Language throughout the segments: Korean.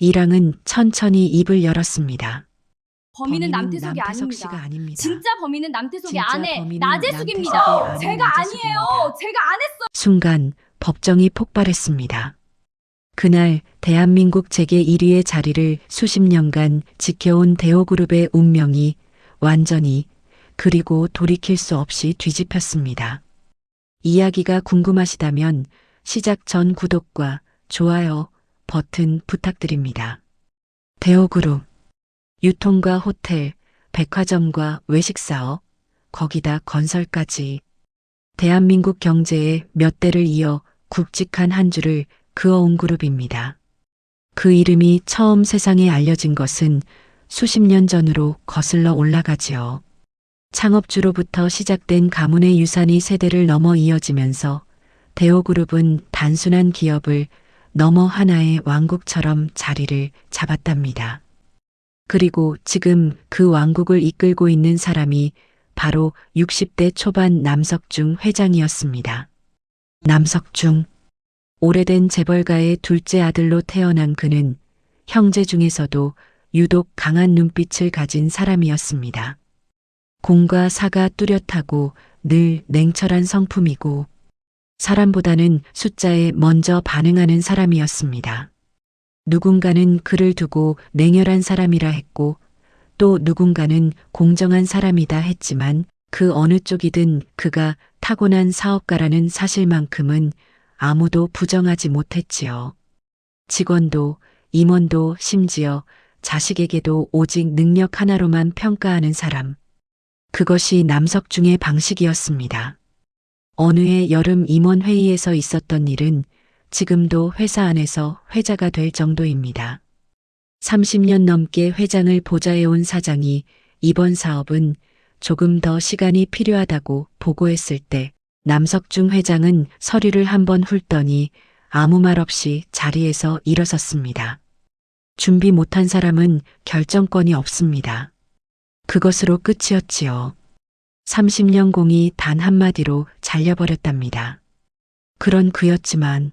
이랑은 천천히 입을 열었습니다. 범인은 남태석이 남태석 씨가 아닙니다. 아닙니다. 진짜 범인은 남태석의 진짜 아내 범인은 나재숙입니다. 남태석의 아내 제가 아니에요. 나재숙입니다. 제가 안 했어요. 순간 법정이 폭발했습니다. 그날 대한민국 재계 1위의 자리를 수십 년간 지켜온 대호그룹의 운명이 완전히 그리고 돌이킬 수 없이 뒤집혔습니다. 이야기가 궁금하시다면 시작 전 구독과 좋아요 버튼 부탁드립니다. 대호그룹 유통과 호텔, 백화점과 외식사업, 거기다 건설까지 대한민국 경제의 몇 대를 이어 굵직한 한 줄을 그어온 그룹입니다. 그 이름이 처음 세상에 알려진 것은 수십 년 전으로 거슬러 올라가지요. 창업주로부터 시작된 가문의 유산이 세대를 넘어 이어지면서 대호그룹은 단순한 기업을 넘어 하나의 왕국처럼 자리를 잡았답니다. 그리고 지금 그 왕국을 이끌고 있는 사람이 바로 60대 초반 남석중 회장이었습니다. 남석중. 오래된 재벌가의 둘째 아들로 태어난 그는 형제 중에서도 유독 강한 눈빛을 가진 사람이었습니다. 공과 사가 뚜렷하고 늘 냉철한 성품이고 사람보다는 숫자에 먼저 반응하는 사람이었습니다. 누군가는 그를 두고 냉혈한 사람이라 했고 또 누군가는 공정한 사람이다 했지만 그 어느 쪽이든 그가 타고난 사업가라는 사실만큼은 아무도 부정하지 못했지요. 직원도 임원도 심지어 자식에게도 오직 능력 하나로만 평가하는 사람. 그것이 남석중의 방식이었습니다. 어느 해 여름 임원회의에서 있었던 일은 지금도 회사 안에서 회자가 될 정도입니다. 30년 넘게 회장을 보좌해온 사장이 이번 사업은 조금 더 시간이 필요하다고 보고했을 때 남석중 회장은 서류를 한번 훑더니 아무 말 없이 자리에서 일어섰습니다. 준비 못한 사람은 결정권이 없습니다. 그것으로 끝이었지요. 30년 공이 단 한마디로 잘려버렸답니다. 그런 그였지만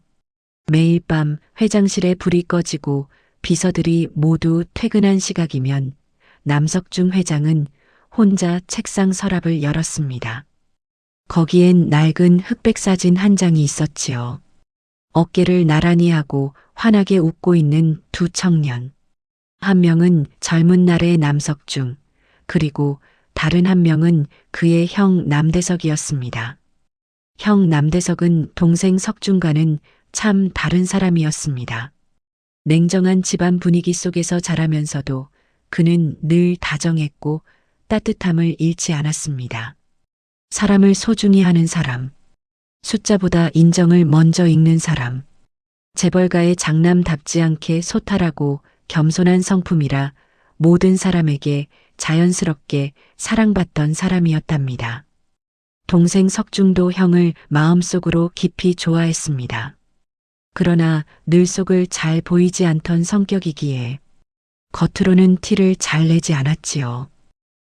매일 밤 회장실에 불이 꺼지고 비서들이 모두 퇴근한 시각이면 남석중 회장은 혼자 책상 서랍을 열었습니다. 거기엔 낡은 흑백 사진 한 장이 있었지요. 어깨를 나란히 하고 환하게 웃고 있는 두 청년. 한 명은 젊은 날의 남석중, 그리고 다른 한 명은 그의 형 남대석이었습니다. 형 남대석은 동생 석중과는 참 다른 사람이었습니다. 냉정한 집안 분위기 속에서 자라면서도 그는 늘 다정했고 따뜻함을 잃지 않았습니다. 사람을 소중히 하는 사람, 숫자보다 인정을 먼저 읽는 사람, 재벌가의 장남답지 않게 소탈하고 겸손한 성품이라 모든 사람에게 자연스럽게 사랑받던 사람이었답니다. 동생 석중도 형을 마음속으로 깊이 좋아했습니다. 그러나 늘 속을 잘 보이지 않던 성격이기에 겉으로는 티를 잘 내지 않았지요.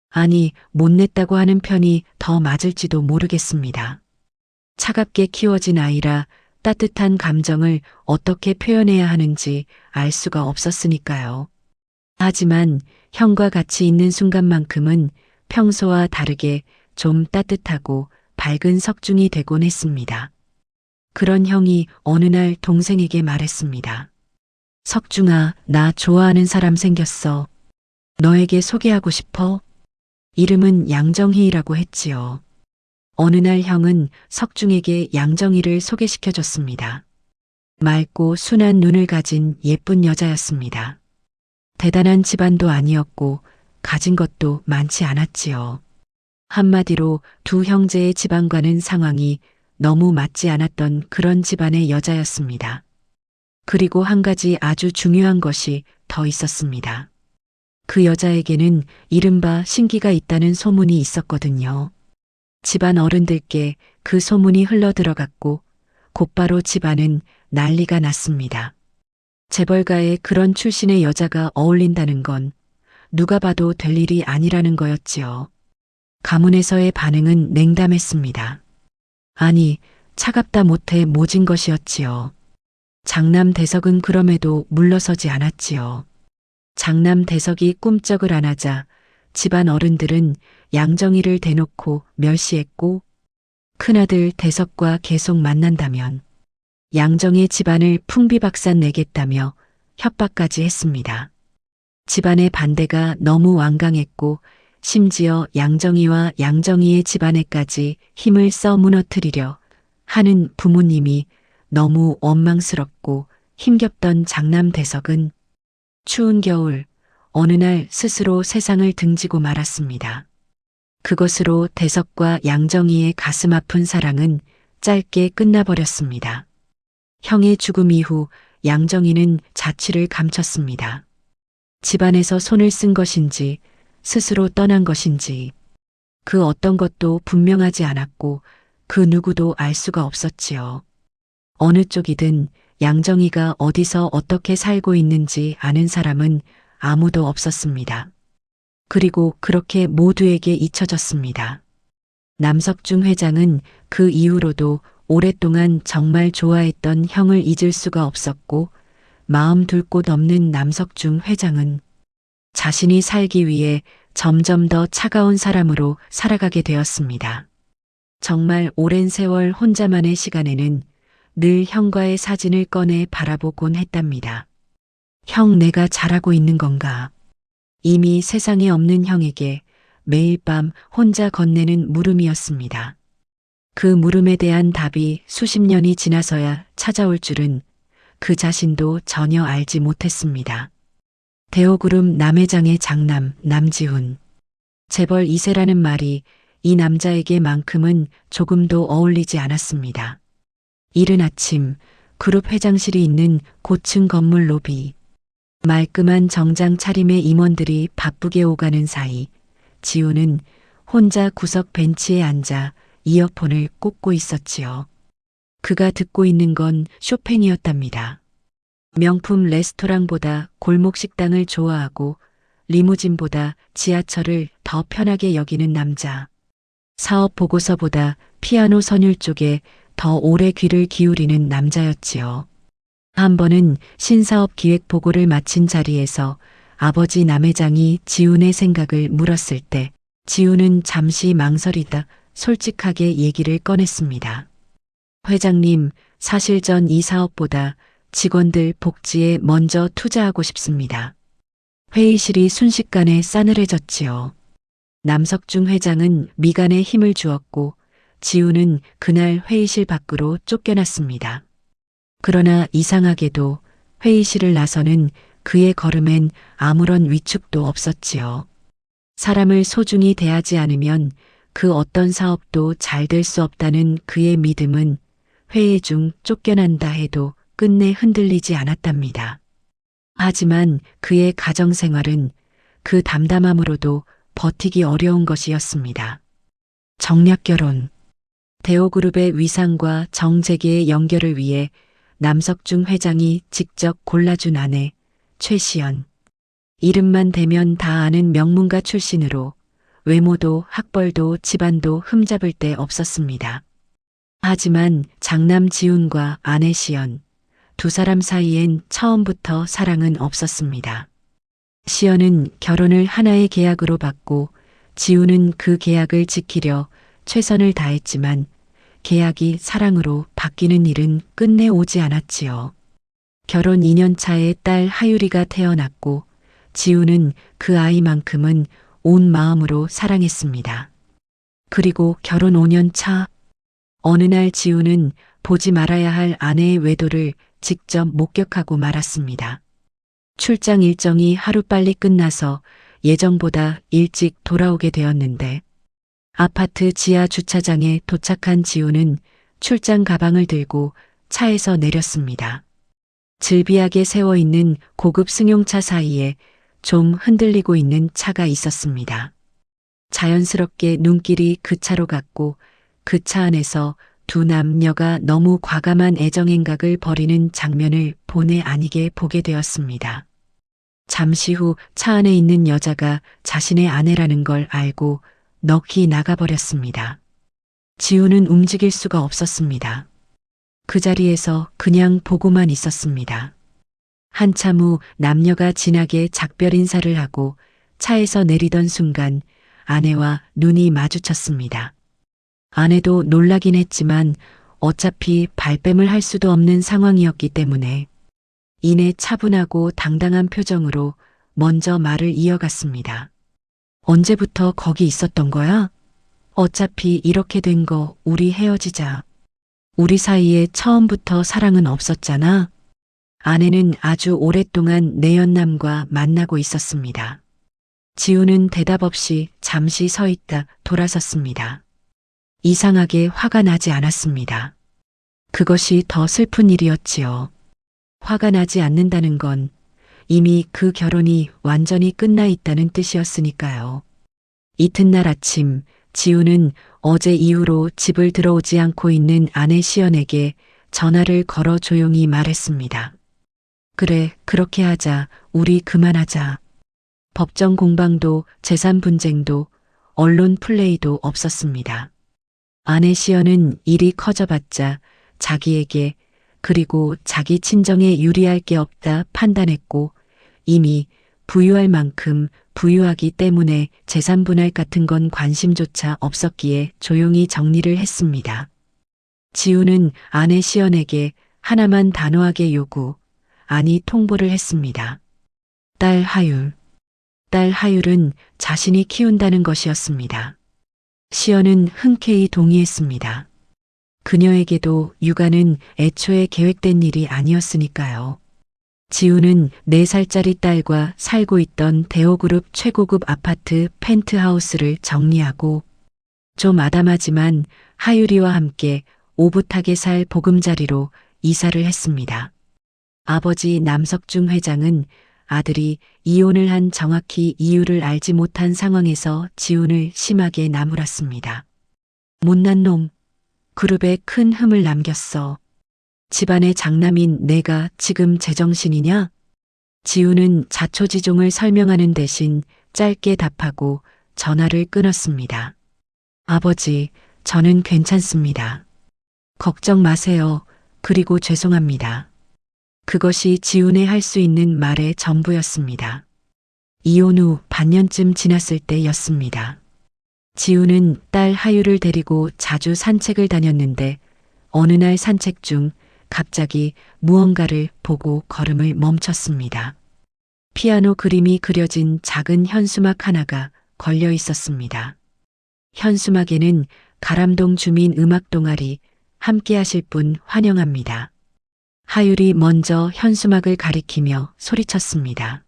아니, 못 냈다고 하는 편이 더 맞을지도 모르겠습니다. 차갑게 키워진 아이라 따뜻한 감정을 어떻게 표현해야 하는지 알 수가 없었으니까요. 하지만 형과 같이 있는 순간만큼은 평소와 다르게 좀 따뜻하고 밝은 석중이 되곤 했습니다. 그런 형이 어느 날 동생에게 말했습니다. 석중아, 나 좋아하는 사람 생겼어. 너에게 소개하고 싶어? 이름은 양정희라고 했지요. 어느 날 형은 석중에게 양정희를 소개시켜줬습니다. 맑고 순한 눈을 가진 예쁜 여자였습니다. 대단한 집안도 아니었고 가진 것도 많지 않았지요. 한마디로 두 형제의 집안과는 상황이 너무 맞지 않았던 그런 집안의 여자였습니다. 그리고 한 가지 아주 중요한 것이 더 있었습니다. 그 여자에게는 이른바 신기가 있다는 소문이 있었거든요. 집안 어른들께 그 소문이 흘러들어갔고 곧바로 집안은 난리가 났습니다. 재벌가에 그런 출신의 여자가 어울린다는 건 누가 봐도 될 일이 아니라는 거였지요. 가문에서의 반응은 냉담했습니다. 아니, 차갑다 못해 모진 것이었지요. 장남 대석은 그럼에도 물러서지 않았지요. 장남 대석이 꿈쩍을 안 하자 집안 어른들은 양정희를 대놓고 멸시했고 큰아들 대석과 계속 만난다면 양정희 집안을 풍비박산 내겠다며 협박까지 했습니다. 집안의 반대가 너무 완강했고 심지어 양정희와 양정희의 집안에까지 힘을 써 무너뜨리려 하는 부모님이 너무 원망스럽고 힘겹던 장남 대석은 추운 겨울 어느 날 스스로 세상을 등지고 말았습니다. 그것으로 대석과 양정희의 가슴 아픈 사랑은 짧게 끝나버렸습니다. 형의 죽음 이후 양정희는 자취를 감췄습니다. 집안에서 손을 쓴 것인지 스스로 떠난 것인지 그 어떤 것도 분명하지 않았고 그 누구도 알 수가 없었지요. 어느 쪽이든 양정희가 어디서 어떻게 살고 있는지 아는 사람은 아무도 없었습니다. 그리고 그렇게 모두에게 잊혀졌습니다. 남석중 회장은 그 이후로도 오랫동안 정말 좋아했던 형을 잊을 수가 없었고 마음 둘 곳 없는 남석중 회장은 자신이 살기 위해 점점 더 차가운 사람으로 살아가게 되었습니다. 정말 오랜 세월 혼자만의 시간에는 늘 형과의 사진을 꺼내 바라보곤 했답니다. 형, 내가 잘하고 있는 건가? 이미 세상에 없는 형에게 매일 밤 혼자 건네는 물음이었습니다. 그 물음에 대한 답이 수십 년이 지나서야 찾아올 줄은 그 자신도 전혀 알지 못했습니다. 대호그룹 남회장의 장남 남지훈. 재벌 2세라는 말이 이 남자에게만큼은 조금도 어울리지 않았습니다. 이른 아침 그룹 회장실이 있는 고층 건물 로비. 말끔한 정장 차림의 임원들이 바쁘게 오가는 사이 지훈은 혼자 구석 벤치에 앉아 이어폰을 꽂고 있었지요. 그가 듣고 있는 건 쇼팽이었답니다. 명품 레스토랑보다 골목 식당을 좋아하고 리무진보다 지하철을 더 편하게 여기는 남자. 사업 보고서보다 피아노 선율 쪽에 더 오래 귀를 기울이는 남자였지요. 한 번은 신사업 기획 보고를 마친 자리에서 아버지 남 회장이 지훈의 생각을 물었을 때 지훈은 잠시 망설이다 솔직하게 얘기를 꺼냈습니다. 회장님, 사실 전 이 사업보다 직원들 복지에 먼저 투자하고 싶습니다. 회의실이 순식간에 싸늘해졌지요. 남석중 회장은 미간에 힘을 주었고 지훈은 그날 회의실 밖으로 쫓겨났습니다. 그러나 이상하게도 회의실을 나서는 그의 걸음엔 아무런 위축도 없었지요. 사람을 소중히 대하지 않으면 그 어떤 사업도 잘 될 수 없다는 그의 믿음은 회의 중 쫓겨난다 해도 끝내 흔들리지 않았답니다. 하지만 그의 가정생활은 그 담담함으로도 버티기 어려운 것이었습니다. 정략결혼. 대호그룹의 위상과 정재계의 연결을 위해 남석중 회장이 직접 골라준 아내 최시연. 이름만 대면 다 아는 명문가 출신으로 외모도 학벌도 집안도 흠잡을 데 없었습니다. 하지만 장남 지훈과 아내 시연, 두 사람 사이엔 처음부터 사랑은 없었습니다. 시연은 결혼을 하나의 계약으로 받고 지훈은 그 계약을 지키려 최선을 다했지만 계약이 사랑으로 바뀌는 일은 끝내 오지 않았지요. 결혼 2년 차에 딸 하유리가 태어났고 지훈은 그 아이만큼은 온 마음으로 사랑했습니다. 그리고 결혼 5년 차 어느 날 지훈은 보지 말아야 할 아내의 외도를 직접 목격하고 말았습니다. 출장 일정이 하루빨리 끝나서 예정보다 일찍 돌아오게 되었는데 아파트 지하 주차장에 도착한 지훈은 출장 가방을 들고 차에서 내렸습니다. 즐비하게 세워있는 고급 승용차 사이에 좀 흔들리고 있는 차가 있었습니다. 자연스럽게 눈길이 그 차로 갔고 그 차 안에서 두 남녀가 너무 과감한 애정행각을 벌이는 장면을 본의 아니게 보게 되었습니다. 잠시 후 차 안에 있는 여자가 자신의 아내라는 걸 알고 넋이 나가버렸습니다. 지훈은 움직일 수가 없었습니다. 그 자리에서 그냥 보고만 있었습니다. 한참 후 남녀가 진하게 작별 인사를 하고 차에서 내리던 순간 아내와 눈이 마주쳤습니다. 아내도 놀라긴 했지만 어차피 발뺌을 할 수도 없는 상황이었기 때문에 이내 차분하고 당당한 표정으로 먼저 말을 이어갔습니다. 언제부터 거기 있었던 거야? 어차피 이렇게 된 거 우리 헤어지자. 우리 사이에 처음부터 사랑은 없었잖아. 아내는 아주 오랫동안 내연남과 만나고 있었습니다. 지우는 대답 없이 잠시 서 있다 돌아섰습니다. 이상하게 화가 나지 않았습니다. 그것이 더 슬픈 일이었지요. 화가 나지 않는다는 건 이미 그 결혼이 완전히 끝나 있다는 뜻이었으니까요. 이튿날 아침 지우는 어제 이후로 집을 들어오지 않고 있는 아내 시연에게 전화를 걸어 조용히 말했습니다. 그래, 그렇게 하자. 우리 그만하자. 법정 공방도 재산 분쟁도 언론 플레이도 없었습니다. 아내 시연은 일이 커져봤자 자기에게 그리고 자기 친정에 유리할 게 없다 판단했고 이미 부유할 만큼 부유하기 때문에 재산 분할 같은 건 관심조차 없었기에 조용히 정리를 했습니다. 지우는 아내 시연에게 하나만 단호하게 요구, 아니 통보를 했습니다. 딸 하율. 딸 하율은 자신이 키운다는 것이었습니다. 시연은 흔쾌히 동의했습니다. 그녀에게도 육아는 애초에 계획된 일이 아니었으니까요. 지우는 4살짜리 딸과 살고 있던 대호그룹 최고급 아파트 펜트하우스를 정리하고 좀 아담하지만 하율이와 함께 오붓하게 살 보금자리로 이사를 했습니다. 아버지 남석중 회장은 아들이 이혼을 한 정확히 이유를 알지 못한 상황에서 지훈을 심하게 나무랐습니다. 못난 놈, 그룹에 큰 흠을 남겼어. 집안의 장남인 내가 지금 제정신이냐? 지훈은 자초지종을 설명하는 대신 짧게 답하고 전화를 끊었습니다. 아버지, 저는 괜찮습니다. 걱정 마세요. 그리고 죄송합니다. 그것이 지훈의 할 수 있는 말의 전부였습니다. 이혼 후 반년쯤 지났을 때였습니다. 지훈은 딸 하율을 데리고 자주 산책을 다녔는데 어느 날 산책 중 갑자기 무언가를 보고 걸음을 멈췄습니다. 피아노 그림이 그려진 작은 현수막 하나가 걸려 있었습니다. 현수막에는 가람동 주민 음악 동아리 함께 하실 분 환영합니다. 하율이 먼저 현수막을 가리키며 소리쳤습니다.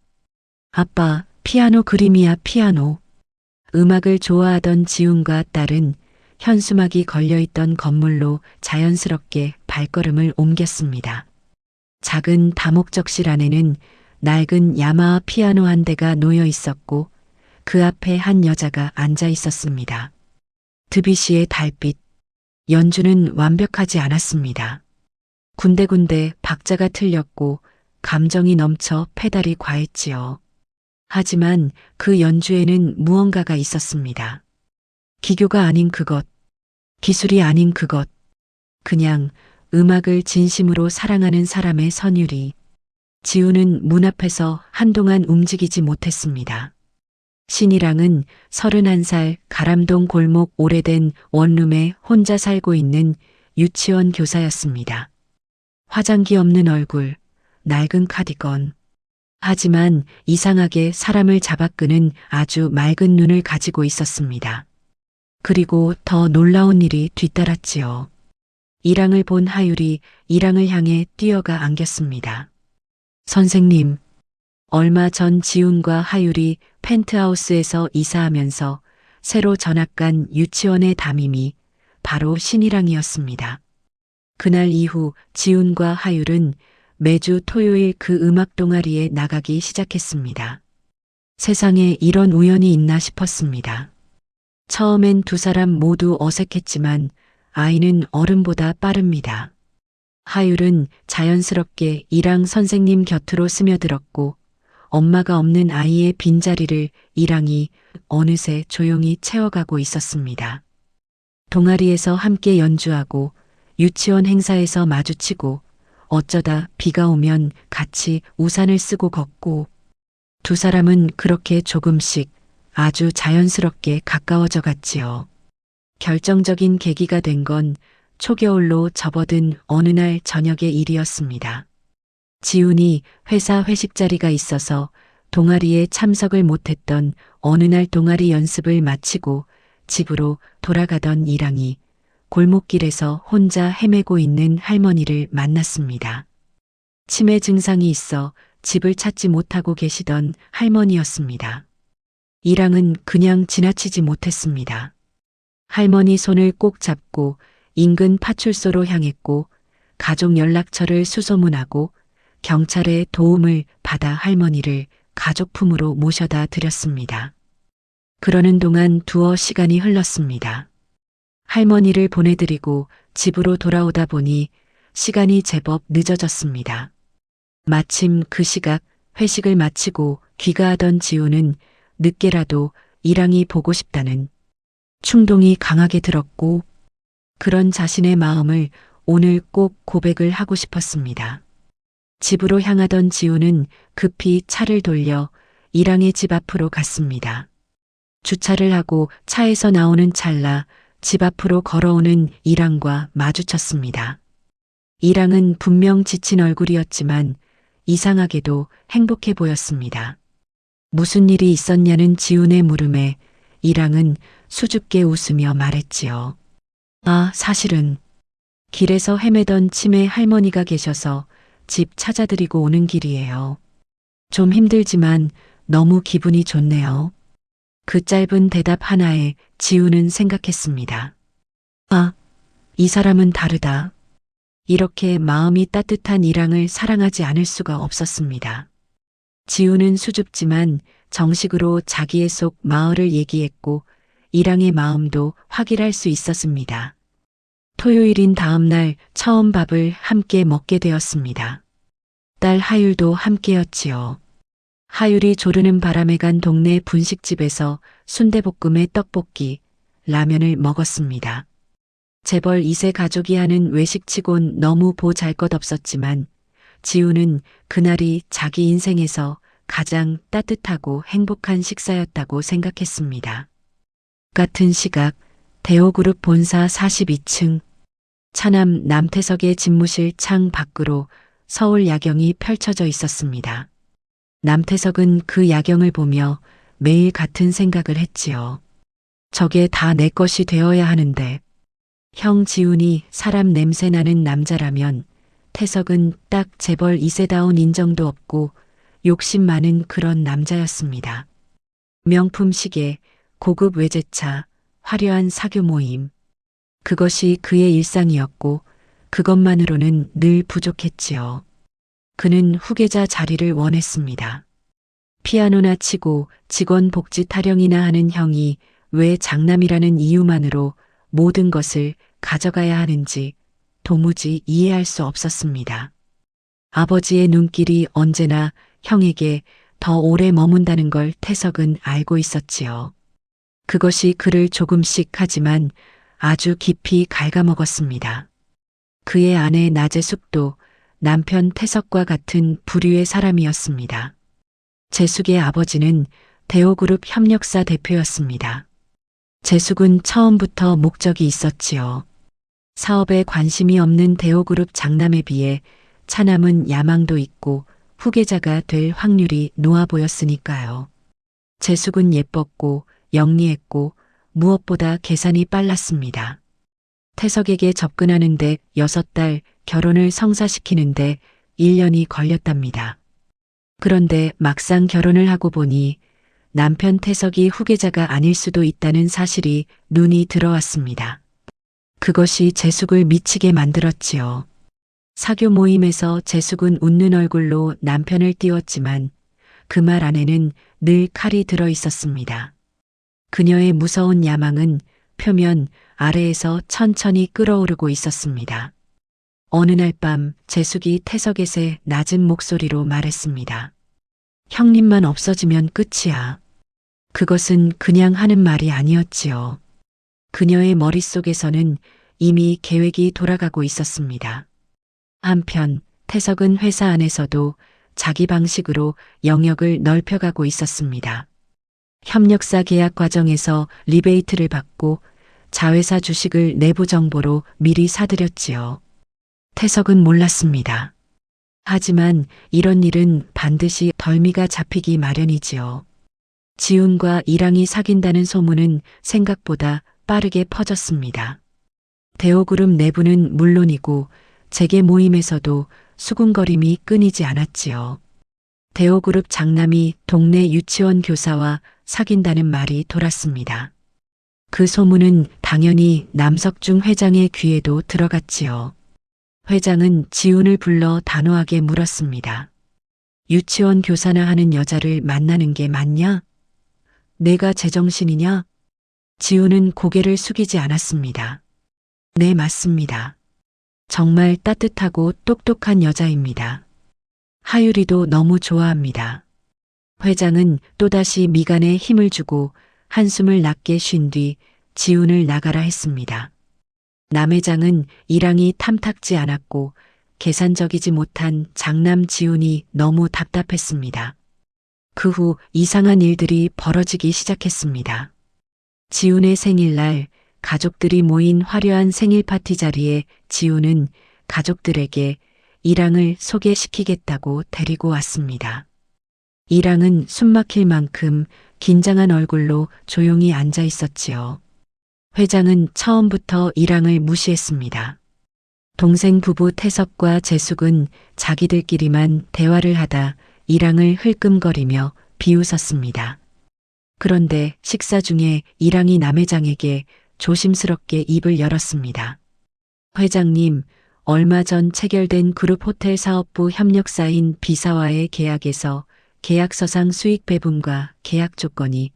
아빠, 피아노 그림이야, 피아노. 음악을 좋아하던 지훈과 딸은 현수막이 걸려있던 건물로 자연스럽게 발걸음을 옮겼습니다. 작은 다목적실 안에는 낡은 야마하 피아노 한 대가 놓여 있었고 그 앞에 한 여자가 앉아 있었습니다. 드뷔시의 달빛. 연주는 완벽하지 않았습니다. 군데군데 박자가 틀렸고 감정이 넘쳐 페달이 과했지요. 하지만 그 연주에는 무언가가 있었습니다. 기교가 아닌 그것, 기술이 아닌 그것, 그냥 음악을 진심으로 사랑하는 사람의 선율이. 지훈은 문 앞에서 한동안 움직이지 못했습니다. 신이랑은 31살 가람동 골목 오래된 원룸에 혼자 살고 있는 유치원 교사였습니다. 화장기 없는 얼굴, 낡은 카디건. 하지만 이상하게 사람을 잡아끄는 아주 맑은 눈을 가지고 있었습니다. 그리고 더 놀라운 일이 뒤따랐지요. 이랑을 본 하율이 이랑을 향해 뛰어가 안겼습니다. 선생님, 얼마 전 지훈과 하율이 펜트하우스에서 이사하면서 새로 전학 간 유치원의 담임이 바로 신이랑이었습니다. 그날 이후 지훈과 하율은 매주 토요일 그 음악 동아리에 나가기 시작했습니다. 세상에 이런 우연이 있나 싶었습니다. 처음엔 두 사람 모두 어색했지만 아이는 어른보다 빠릅니다. 하율은 자연스럽게 이랑 선생님 곁으로 스며들었고 엄마가 없는 아이의 빈자리를 이랑이 어느새 조용히 채워가고 있었습니다. 동아리에서 함께 연주하고 유치원 행사에서 마주치고 어쩌다 비가 오면 같이 우산을 쓰고 걷고 두 사람은 그렇게 조금씩 아주 자연스럽게 가까워져 갔지요. 결정적인 계기가 된 건 초겨울로 접어든 어느 날 저녁의 일이었습니다. 지훈이 회사 회식 자리가 있어서 동아리에 참석을 못했던 어느 날 동아리 연습을 마치고 집으로 돌아가던 이랑이 골목길에서 혼자 헤매고 있는 할머니를 만났습니다. 치매 증상이 있어 집을 찾지 못하고 계시던 할머니였습니다. 이랑은 그냥 지나치지 못했습니다. 할머니 손을 꼭 잡고 인근 파출소로 향했고 가족 연락처를 수소문하고 경찰의 도움을 받아 할머니를 가족품으로 모셔다 드렸습니다. 그러는 동안 두어 시간이 흘렀습니다. 할머니를 보내드리고 집으로 돌아오다 보니 시간이 제법 늦어졌습니다. 마침 그 시각 회식을 마치고 귀가하던 지우는 늦게라도 이랑이 보고 싶다는 충동이 강하게 들었고 그런 자신의 마음을 오늘 꼭 고백을 하고 싶었습니다. 집으로 향하던 지우는 급히 차를 돌려 이랑의 집 앞으로 갔습니다. 주차를 하고 차에서 나오는 찰나 집 앞으로 걸어오는 이랑과 마주쳤습니다. 이랑은 분명 지친 얼굴이었지만 이상하게도 행복해 보였습니다. 무슨 일이 있었냐는 지훈의 물음에 이랑은 수줍게 웃으며 말했지요. 아, 사실은 길에서 헤매던 치매 할머니가 계셔서 집 찾아드리고 오는 길이에요. 좀 힘들지만 너무 기분이 좋네요. 그 짧은 대답 하나에 지우는 생각했습니다. 아, 이 사람은 다르다. 이렇게 마음이 따뜻한 이랑을 사랑하지 않을 수가 없었습니다. 지우는 수줍지만 정식으로 자기의 속 마을을 얘기했고 이랑의 마음도 확인할 수 있었습니다. 토요일인 다음 날 처음 밥을 함께 먹게 되었습니다. 딸 하율도 함께였지요. 하율이 조르는 바람에 간 동네 분식집에서 순대볶음에 떡볶이, 라면을 먹었습니다. 재벌 2세 가족이 하는 외식치곤 너무 보잘것없었지만 지우는 그날이 자기 인생에서 가장 따뜻하고 행복한 식사였다고 생각했습니다. 같은 시각 대호그룹 본사 42층 차남 남태석의 집무실 창 밖으로 서울 야경이 펼쳐져 있었습니다. 남태석은 그 야경을 보며 매일 같은 생각을 했지요. 저게 다 내 것이 되어야 하는데 형 지훈이 사람 냄새 나는 남자라면 태석은 딱 재벌 2세다운 인정도 없고 욕심 많은 그런 남자였습니다. 명품 시계, 고급 외제차, 화려한 사교 모임. 그것이 그의 일상이었고 그것만으로는 늘 부족했지요. 그는 후계자 자리를 원했습니다. 피아노나 치고 직원 복지 타령이나 하는 형이 왜 장남이라는 이유만으로 모든 것을 가져가야 하는지 도무지 이해할 수 없었습니다. 아버지의 눈길이 언제나 형에게 더 오래 머문다는 걸 태석은 알고 있었지요. 그것이 그를 조금씩 하지만 아주 깊이 갉아먹었습니다. 그의 아내 나재숙도 남편 태석과 같은 부류의 사람이었습니다. 재숙의 아버지는 대호그룹 협력사 대표였습니다. 재숙은 처음부터 목적이 있었지요. 사업에 관심이 없는 대호그룹 장남에 비해 차남은 야망도 있고 후계자가 될 확률이 놓아 보였으니까요. 재숙은 예뻤고 영리했고 무엇보다 계산이 빨랐습니다. 태석에게 접근하는데 6달, 결혼을 성사시키는데 1년이 걸렸답니다. 그런데 막상 결혼을 하고 보니 남편 태석이 후계자가 아닐 수도 있다는 사실이 눈이 들어왔습니다. 그것이 재숙을 미치게 만들었지요. 사교 모임에서 재숙은 웃는 얼굴로 남편을 띄웠지만 그 말 안에는 늘 칼이 들어 있었습니다. 그녀의 무서운 야망은 표면 아래에서 천천히 끓어오르고 있었습니다. 어느 날 밤 재숙이 태석에게 낮은 목소리로 말했습니다. 형님만 없어지면 끝이야. 그것은 그냥 하는 말이 아니었지요. 그녀의 머릿속에서는 이미 계획이 돌아가고 있었습니다. 한편 태석은 회사 안에서도 자기 방식으로 영역을 넓혀가고 있었습니다. 협력사 계약 과정에서 리베이트를 받고 자회사 주식을 내부 정보로 미리 사들였지요. 태석은 몰랐습니다. 하지만 이런 일은 반드시 덜미가 잡히기 마련이지요. 지훈과 이랑이 사귄다는 소문은 생각보다 빠르게 퍼졌습니다. 대호그룹 내부는 물론이고 재계 모임에서도 수군거림이 끊이지 않았지요. 대호그룹 장남이 동네 유치원 교사와 사귄다는 말이 돌았습니다. 그 소문은 당연히 남석중 회장의 귀에도 들어갔지요. 회장은 지훈을 불러 단호하게 물었습니다. 유치원 교사나 하는 여자를 만나는 게 맞냐? 내가 제정신이냐? 지훈은 고개를 숙이지 않았습니다. 네, 맞습니다. 정말 따뜻하고 똑똑한 여자입니다. 하율이도 너무 좋아합니다. 회장은 또다시 미간에 힘을 주고 한숨을 낮게 쉰 뒤 지훈을 나가라 했습니다. 남 회장은 이랑이 탐탁지 않았고 계산적이지 못한 장남 지훈이 너무 답답했습니다. 그 후 이상한 일들이 벌어지기 시작했습니다. 지훈의 생일날 가족들이 모인 화려한 생일 파티 자리에 지훈은 가족들에게 이랑을 소개시키겠다고 데리고 왔습니다. 이랑은 숨막힐 만큼 긴장한 얼굴로 조용히 앉아 있었지요. 회장은 처음부터 이랑을 무시했습니다. 동생 부부 태석과 재숙은 자기들끼리만 대화를 하다 이랑을 흘끔거리며 비웃었습니다. 그런데 식사 중에 이랑이 남 회장에게 조심스럽게 입을 열었습니다. 회장님, 얼마 전 체결된 그룹 호텔 사업부 협력사인 B사와의 계약에서 계약서상 수익 배분과 계약 조건이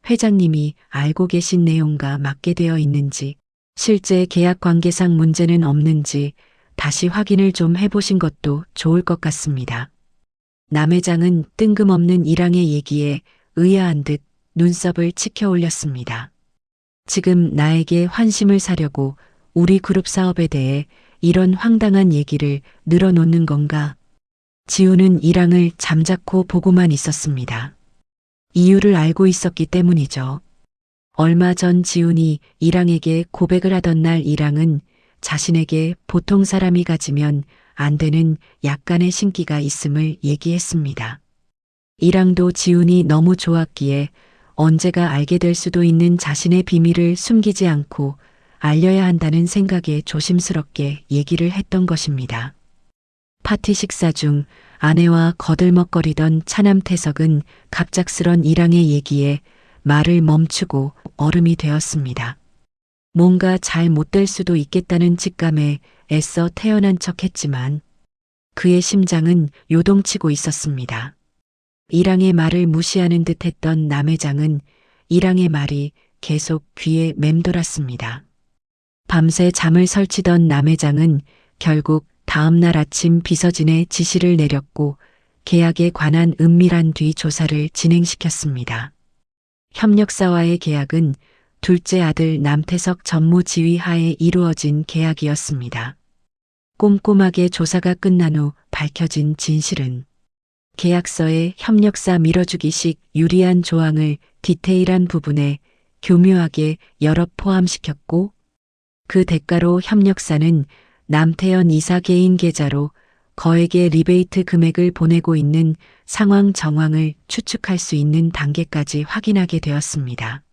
회장님이 알고 계신 내용과 맞게 되어 있는지, 실제 계약 관계상 문제는 없는지 다시 확인을 좀 해보신 것도 좋을 것 같습니다. 남 회장은 뜬금없는 이랑의 얘기에 의아한 듯 눈썹을 치켜 올렸습니다. 지금 나에게 환심을 사려고 우리 그룹 사업에 대해 이런 황당한 얘기를 늘어놓는 건가? 지훈은 이랑을 잠자코 보고만 있었습니다. 이유를 알고 있었기 때문이죠. 얼마 전 지훈이 이랑에게 고백을 하던 날 이랑은 자신에게 보통 사람이 가지면 안 되는 약간의 신기가 있음을 얘기했습니다. 이랑도 지훈이 너무 좋았기에 언제가 알게 될 수도 있는 자신의 비밀을 숨기지 않고 알려야 한다는 생각에 조심스럽게 얘기를 했던 것입니다. 파티 식사 중 아내와 거들먹거리던 차남 태석은 갑작스런 이랑의 얘기에 말을 멈추고 얼음이 되었습니다. 뭔가 잘 못될 수도 있겠다는 직감에 애써 태어난 척했지만 그의 심장은 요동치고 있었습니다. 이랑의 말을 무시하는 듯 했던 남 회장은 이랑의 말이 계속 귀에 맴돌았습니다. 밤새 잠을 설치던 남 회장은 결국 다음 날 아침 비서진의 지시를 내렸고 계약에 관한 은밀한 뒤 조사를 진행시켰습니다. 협력사와의 계약은 둘째 아들 남태석 전무지휘 하에 이루어진 계약이었습니다. 꼼꼼하게 조사가 끝난 후 밝혀진 진실은 계약서에 협력사 밀어주기식 유리한 조항을 디테일한 부분에 교묘하게 여러 포함시켰고 그 대가로 협력사는 남태현 이사 개인 계좌로 거액의 리베이트 금액을 보내고 있는 상황 정황을 추측할 수 있는 단계까지 확인하게 되었습니다.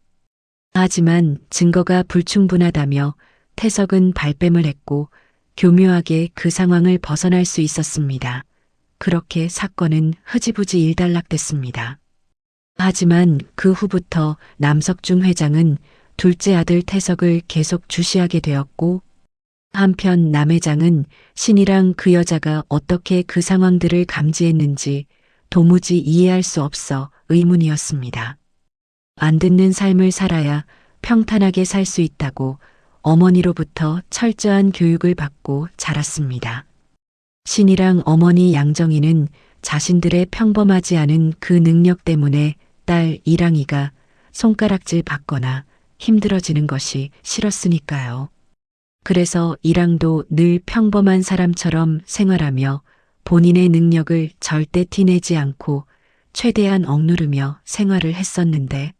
하지만 증거가 불충분하다며 태석은 발뺌을 했고 교묘하게 그 상황을 벗어날 수 있었습니다. 그렇게 사건은 흐지부지 일단락됐습니다. 하지만 그 후부터 남석중 회장은 둘째 아들 태석을 계속 주시하게 되었고 한편 남 회장은 신이랑 그 여자가 어떻게 그 상황들을 감지했는지 도무지 이해할 수 없어 의문이었습니다. 안 듣는 삶을 살아야 평탄하게 살 수 있다고 어머니로부터 철저한 교육을 받고 자랐습니다. 신이랑 어머니 양정희는 자신들의 평범하지 않은 그 능력 때문에 딸 이랑이가 손가락질 받거나 힘들어지는 것이 싫었으니까요. 그래서 이랑도 늘 평범한 사람처럼 생활하며 본인의 능력을 절대 티내지 않고 최대한 억누르며 생활을 했었는데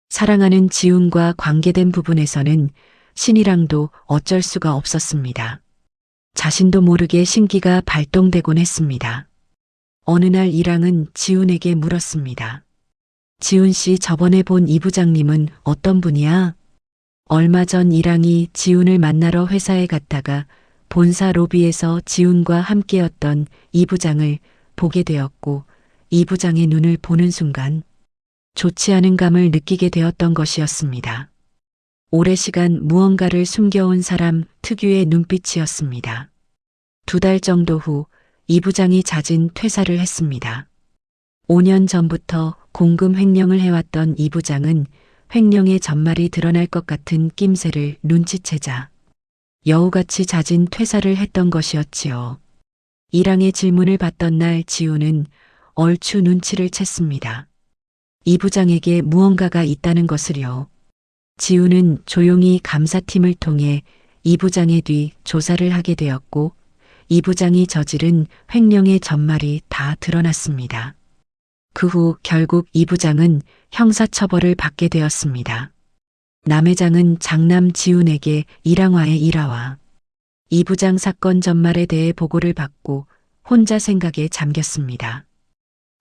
사랑하는 지훈과 관계된 부분에서는 신이랑도 어쩔 수가 없었습니다. 자신도 모르게 신기가 발동되곤 했습니다. 어느 날 이랑은 지훈에게 물었습니다. 지훈 씨 저번에 본 이 부장님은 어떤 분이야? 얼마 전 이랑이 지훈을 만나러 회사에 갔다가 본사 로비에서 지훈과 함께였던 이 부장을 보게 되었고 이 부장의 눈을 보는 순간 좋지 않은 감을 느끼게 되었던 것이었습니다. 오랜 시간 무언가를 숨겨온 사람 특유의 눈빛이었습니다. 2달 정도 후 이 부장이 잦은 퇴사를 했습니다. 5년 전부터 공금 횡령을 해왔던 이 부장은 횡령의 전말이 드러날 것 같은 낌새를 눈치채자 여우같이 잦은 퇴사를 했던 것이었지요. 이랑의 질문을 받던 날 지훈은 얼추 눈치를 챘습니다. 이 부장에게 무언가가 있다는 것을요. 지훈은 조용히 감사팀을 통해 이 부장의 뒤 조사를 하게 되었고 이 부장이 저지른 횡령의 전말이 다 드러났습니다. 그 후 결국 이 부장은 형사처벌을 받게 되었습니다. 남 회장은 장남 지훈에게 일항와의 일화와 이 부장 사건 전말에 대해 보고를 받고 혼자 생각에 잠겼습니다.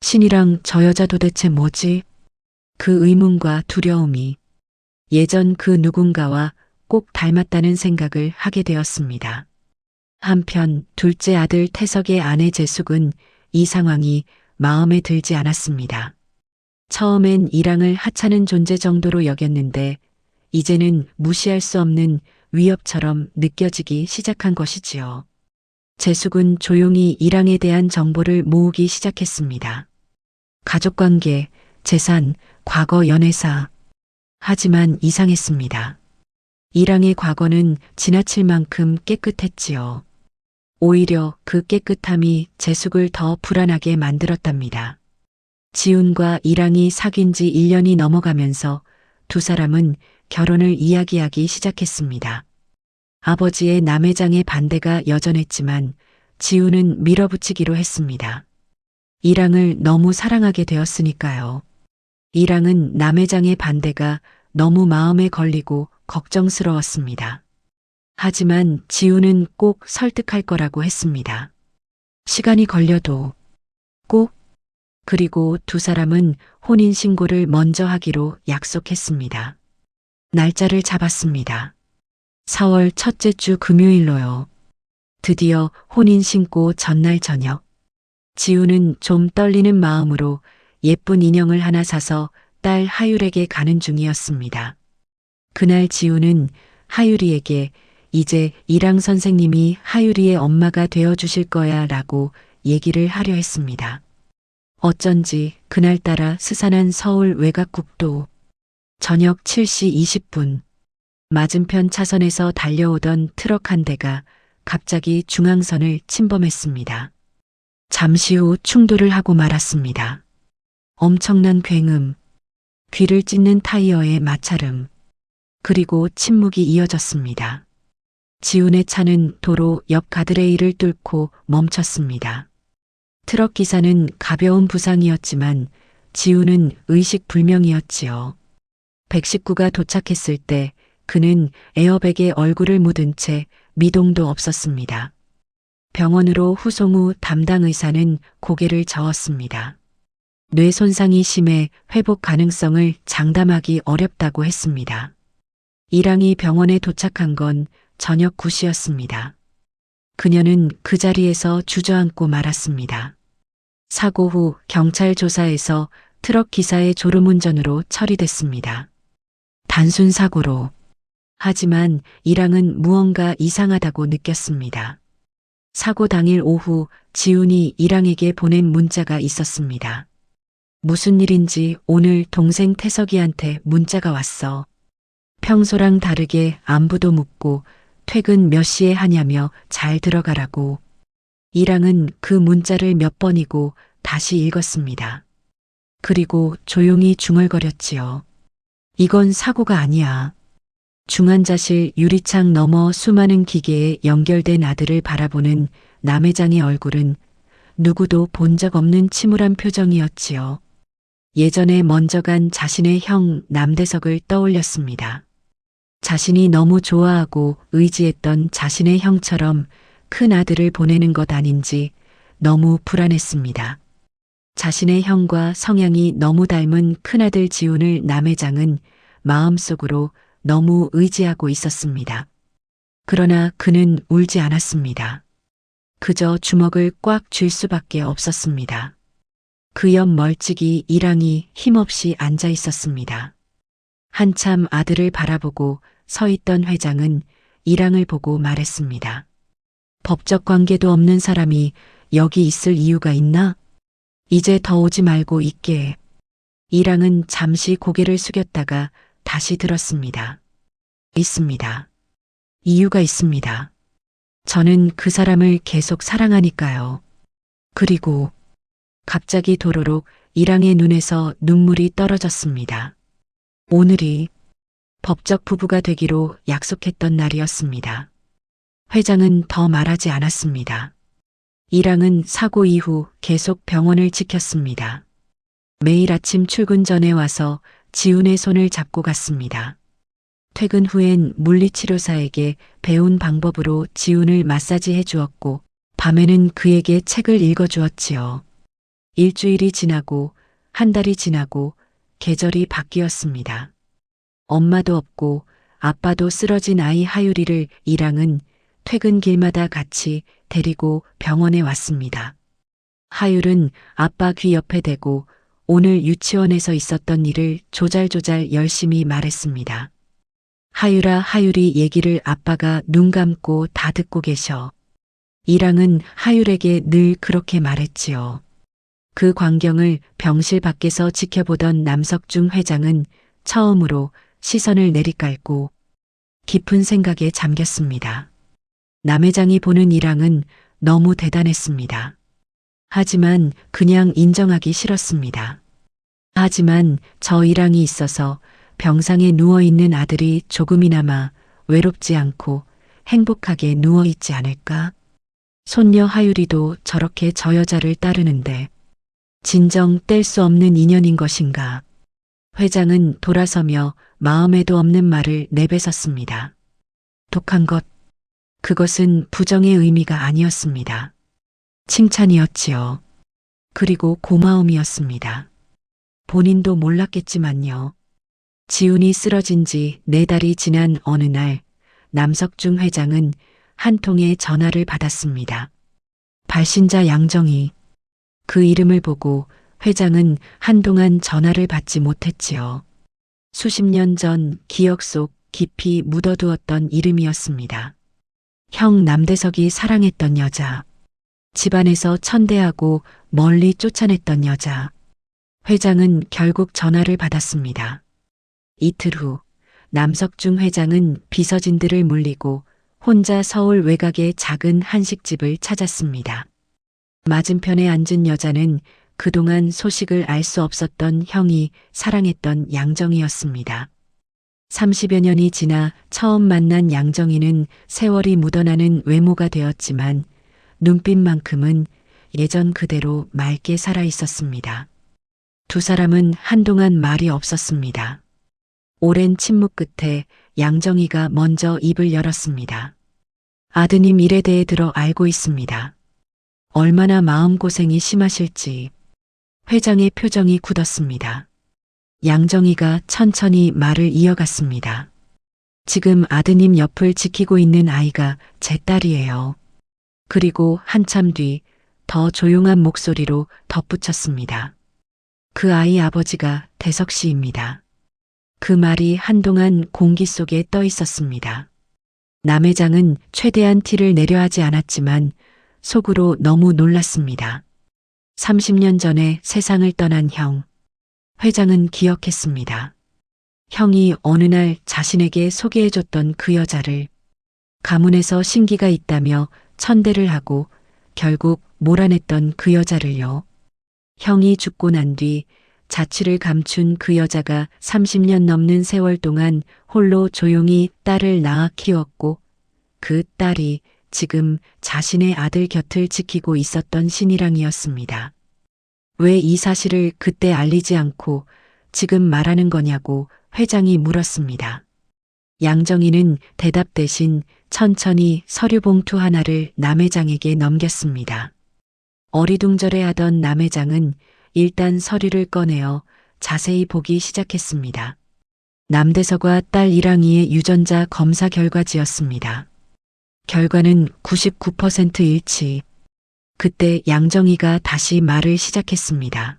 신이랑 저 여자 도대체 뭐지? 그 의문과 두려움이 예전 그 누군가와 꼭 닮았다는 생각을 하게 되었습니다. 한편 둘째 아들 태석의 아내 재숙은 이 상황이 마음에 들지 않았습니다. 처음엔 이랑을 하찮은 존재 정도로 여겼는데 이제는 무시할 수 없는 위협처럼 느껴지기 시작한 것이지요. 재숙은 조용히 이랑에 대한 정보를 모으기 시작했습니다. 가족관계, 재산, 과거 연애사. 하지만 이상했습니다. 이랑의 과거는 지나칠 만큼 깨끗했지요. 오히려 그 깨끗함이 재숙을 더 불안하게 만들었답니다. 지훈과 이랑이 사귄 지 1년이 넘어가면서 두 사람은 결혼을 이야기하기 시작했습니다. 아버지의 남 회장의 반대가 여전했지만 지훈은 밀어붙이기로 했습니다. 이랑을 너무 사랑하게 되었으니까요. 이랑은 남 회장의 반대가 너무 마음에 걸리고 걱정스러웠습니다. 하지만 지훈은 꼭 설득할 거라고 했습니다. 시간이 걸려도 꼭. 그리고 두 사람은 혼인신고를 먼저 하기로 약속했습니다. 날짜를 잡았습니다. 4월 첫째 주 금요일로요. 드디어 혼인신고 전날 저녁. 지훈은 좀 떨리는 마음으로 예쁜 인형을 하나 사서 딸 하율에게 가는 중이었습니다. 그날 지훈은 하율이에게 이제 이랑 선생님이 하율이의 엄마가 되어주실 거야 라고 얘기를 하려 했습니다. 어쩐지 그날따라 스산한 서울 외곽국도 저녁 7시 20분 맞은편 차선에서 달려오던 트럭 한 대가 갑자기 중앙선을 침범했습니다. 잠시 후 충돌을 하고 말았습니다. 엄청난 굉음, 귀를 찢는 타이어의 마찰음, 그리고 침묵이 이어졌습니다. 지훈의 차는 도로 옆 가드레일을 뚫고 멈췄습니다. 트럭 기사는 가벼운 부상이었지만 지훈은 의식불명이었지요. 119가 도착했을 때 그는 에어백에 얼굴을 묻은 채 미동도 없었습니다. 병원으로 후송 후 담당 의사는 고개를 저었습니다. 뇌 손상이 심해 회복 가능성을 장담하기 어렵다고 했습니다. 이랑이 병원에 도착한 건 저녁 9시였습니다. 그녀는 그 자리에서 주저앉고 말았습니다. 사고 후 경찰 조사에서 트럭 기사의 졸음운전으로 처리됐습니다. 단순 사고로. 하지만 이랑은 무언가 이상하다고 느꼈습니다. 사고 당일 오후 지훈이 이랑에게 보낸 문자가 있었습니다. 무슨 일인지 오늘 동생 태석이한테 문자가 왔어. 평소랑 다르게 안부도 묻고 퇴근 몇 시에 하냐며 잘 들어가라고. 이랑은 그 문자를 몇 번이고 다시 읽었습니다. 그리고 조용히 중얼거렸지요. 이건 사고가 아니야. 중환자실 유리창 너머 수많은 기계에 연결된 아들을 바라보는 남 회장의 얼굴은 누구도 본 적 없는 침울한 표정이었지요. 예전에 먼저 간 자신의 형 남대석을 떠올렸습니다. 자신이 너무 좋아하고 의지했던 자신의 형처럼 큰 아들을 보내는 것 아닌지 너무 불안했습니다. 자신의 형과 성향이 너무 닮은 큰아들 지훈을 남 회장은 마음속으로 너무 의지하고 있었습니다. 그러나 그는 울지 않았습니다. 그저 주먹을 꽉 쥘 수밖에 없었습니다. 그 옆 멀찍이 이랑이 힘없이 앉아 있었습니다. 한참 아들을 바라보고 서 있던 회장은 이랑을 보고 말했습니다. 법적 관계도 없는 사람이 여기 있을 이유가 있나? 이제 더 오지 말고 있게 해. 이랑은 잠시 고개를 숙였다가 다시 들었습니다. 있습니다. 이유가 있습니다. 저는 그 사람을 계속 사랑하니까요. 그리고 갑자기 도로록 이랑의 눈에서 눈물이 떨어졌습니다. 오늘이 법적 부부가 되기로 약속했던 날이었습니다. 회장은 더 말하지 않았습니다. 이랑은 사고 이후 계속 병원을 지켰습니다. 매일 아침 출근 전에 와서 지훈의 손을 잡고 갔습니다. 퇴근 후엔 물리치료사에게 배운 방법으로 지훈을 마사지해 주었고 밤에는 그에게 책을 읽어 주었지요. 일주일이 지나고 한 달이 지나고 계절이 바뀌었습니다. 엄마도 없고 아빠도 쓰러진 아이 하유리를 이랑은 퇴근길마다 같이 데리고 병원에 왔습니다. 하율은 아빠 귀 옆에 대고 오늘 유치원에서 있었던 일을 조잘조잘 열심히 말했습니다. 하율아, 하율이 얘기를 아빠가 눈 감고 다 듣고 계셔. 이랑은 하율에게 늘 그렇게 말했지요. 그 광경을 병실 밖에서 지켜보던 남석중 회장은 처음으로 시선을 내리깔고 깊은 생각에 잠겼습니다. 남 회장이 보는 이랑은 너무 대단했습니다. 하지만 그냥 인정하기 싫었습니다. 하지만 저 이랑이 있어서 병상에 누워있는 아들이 조금이나마 외롭지 않고 행복하게 누워있지 않을까? 손녀 하유리도 저렇게 저 여자를 따르는데 진정 뗄 수 없는 인연인 것인가? 회장은 돌아서며 마음에도 없는 말을 내뱉었습니다. 독한 것, 그것은 부정의 의미가 아니었습니다. 칭찬이었지요. 그리고 고마움이었습니다. 본인도 몰랐겠지만요. 지훈이 쓰러진 지 4달이 지난 어느 날 남석중 회장은 한 통의 전화를 받았습니다. 발신자 양정희. 그 이름을 보고 회장은 한동안 전화를 받지 못했지요. 수십 년 전 기억 속 깊이 묻어두었던 이름이었습니다. 형 남대석이 사랑했던 여자. 집안에서 천대하고 멀리 쫓아냈던 여자. 회장은 결국 전화를 받았습니다. 이틀 후 남석중 회장은 비서진들을 물리고 혼자 서울 외곽의 작은 한식집을 찾았습니다. 맞은편에 앉은 여자는 그동안 소식을 알 수 없었던 형이 사랑했던 양정이었습니다. 30여 년이 지나 처음 만난 양정이는 세월이 묻어나는 외모가 되었지만 눈빛만큼은 예전 그대로 맑게 살아 있었습니다. 두 사람은 한동안 말이 없었습니다. 오랜 침묵 끝에 양정이가 먼저 입을 열었습니다. 아드님 일에 대해 들어 알고 있습니다. 얼마나 마음고생이 심하실지. 회장의 표정이 굳었습니다. 양정이가 천천히 말을 이어갔습니다. 지금 아드님 옆을 지키고 있는 아이가 제 딸이에요. 그리고 한참 뒤 더 조용한 목소리로 덧붙였습니다. 그 아이 아버지가 대석 씨입니다. 그 말이 한동안 공기 속에 떠 있었습니다. 남 회장은 최대한 티를 내려 하지 않았지만 속으로 너무 놀랐습니다. 30년 전에 세상을 떠난 형. 회장은 기억했습니다. 형이 어느 날 자신에게 소개해줬던 그 여자를 가문에서 신기가 있다며 천대를 하고 결국 몰아냈던 그 여자를요. 형이 죽고 난 뒤 자취를 감춘 그 여자가 30년 넘는 세월 동안 홀로 조용히 딸을 낳아 키웠고 그 딸이 지금 자신의 아들 곁을 지키고 있었던 신이랑이었습니다. 왜 이 사실을 그때 알리지 않고 지금 말하는 거냐고 회장이 물었습니다. 양정희는 대답 대신 천천히 서류 봉투 하나를 남 회장에게 넘겼습니다. 어리둥절해하던 남 회장은 일단 서류를 꺼내어 자세히 보기 시작했습니다. 남대서과 딸 이랑이의 유전자 검사 결과지였습니다. 결과는 99% 일치. 그때 양정희가 다시 말을 시작했습니다.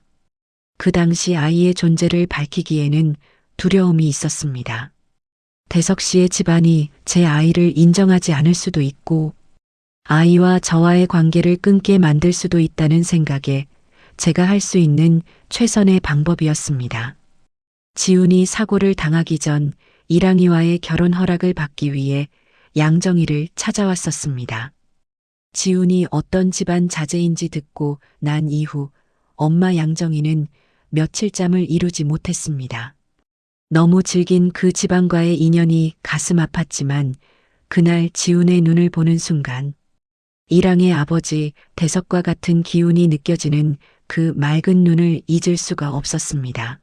그 당시 아이의 존재를 밝히기에는 두려움이 있었습니다. 대석 씨의 집안이 제 아이를 인정하지 않을 수도 있고 아이와 저와의 관계를 끊게 만들 수도 있다는 생각에 제가 할 수 있는 최선의 방법이었습니다. 지훈이 사고를 당하기 전 이랑이와의 결혼 허락을 받기 위해 양정희를 찾아왔었습니다. 지훈이 어떤 집안 자제인지 듣고 난 이후 엄마 양정희는 며칠 잠을 이루지 못했습니다. 너무 질긴 그 집안과의 인연이 가슴 아팠지만 그날 지훈의 눈을 보는 순간 이랑의 아버지 대석과 같은 기운이 느껴지는 그 맑은 눈을 잊을 수가 없었습니다.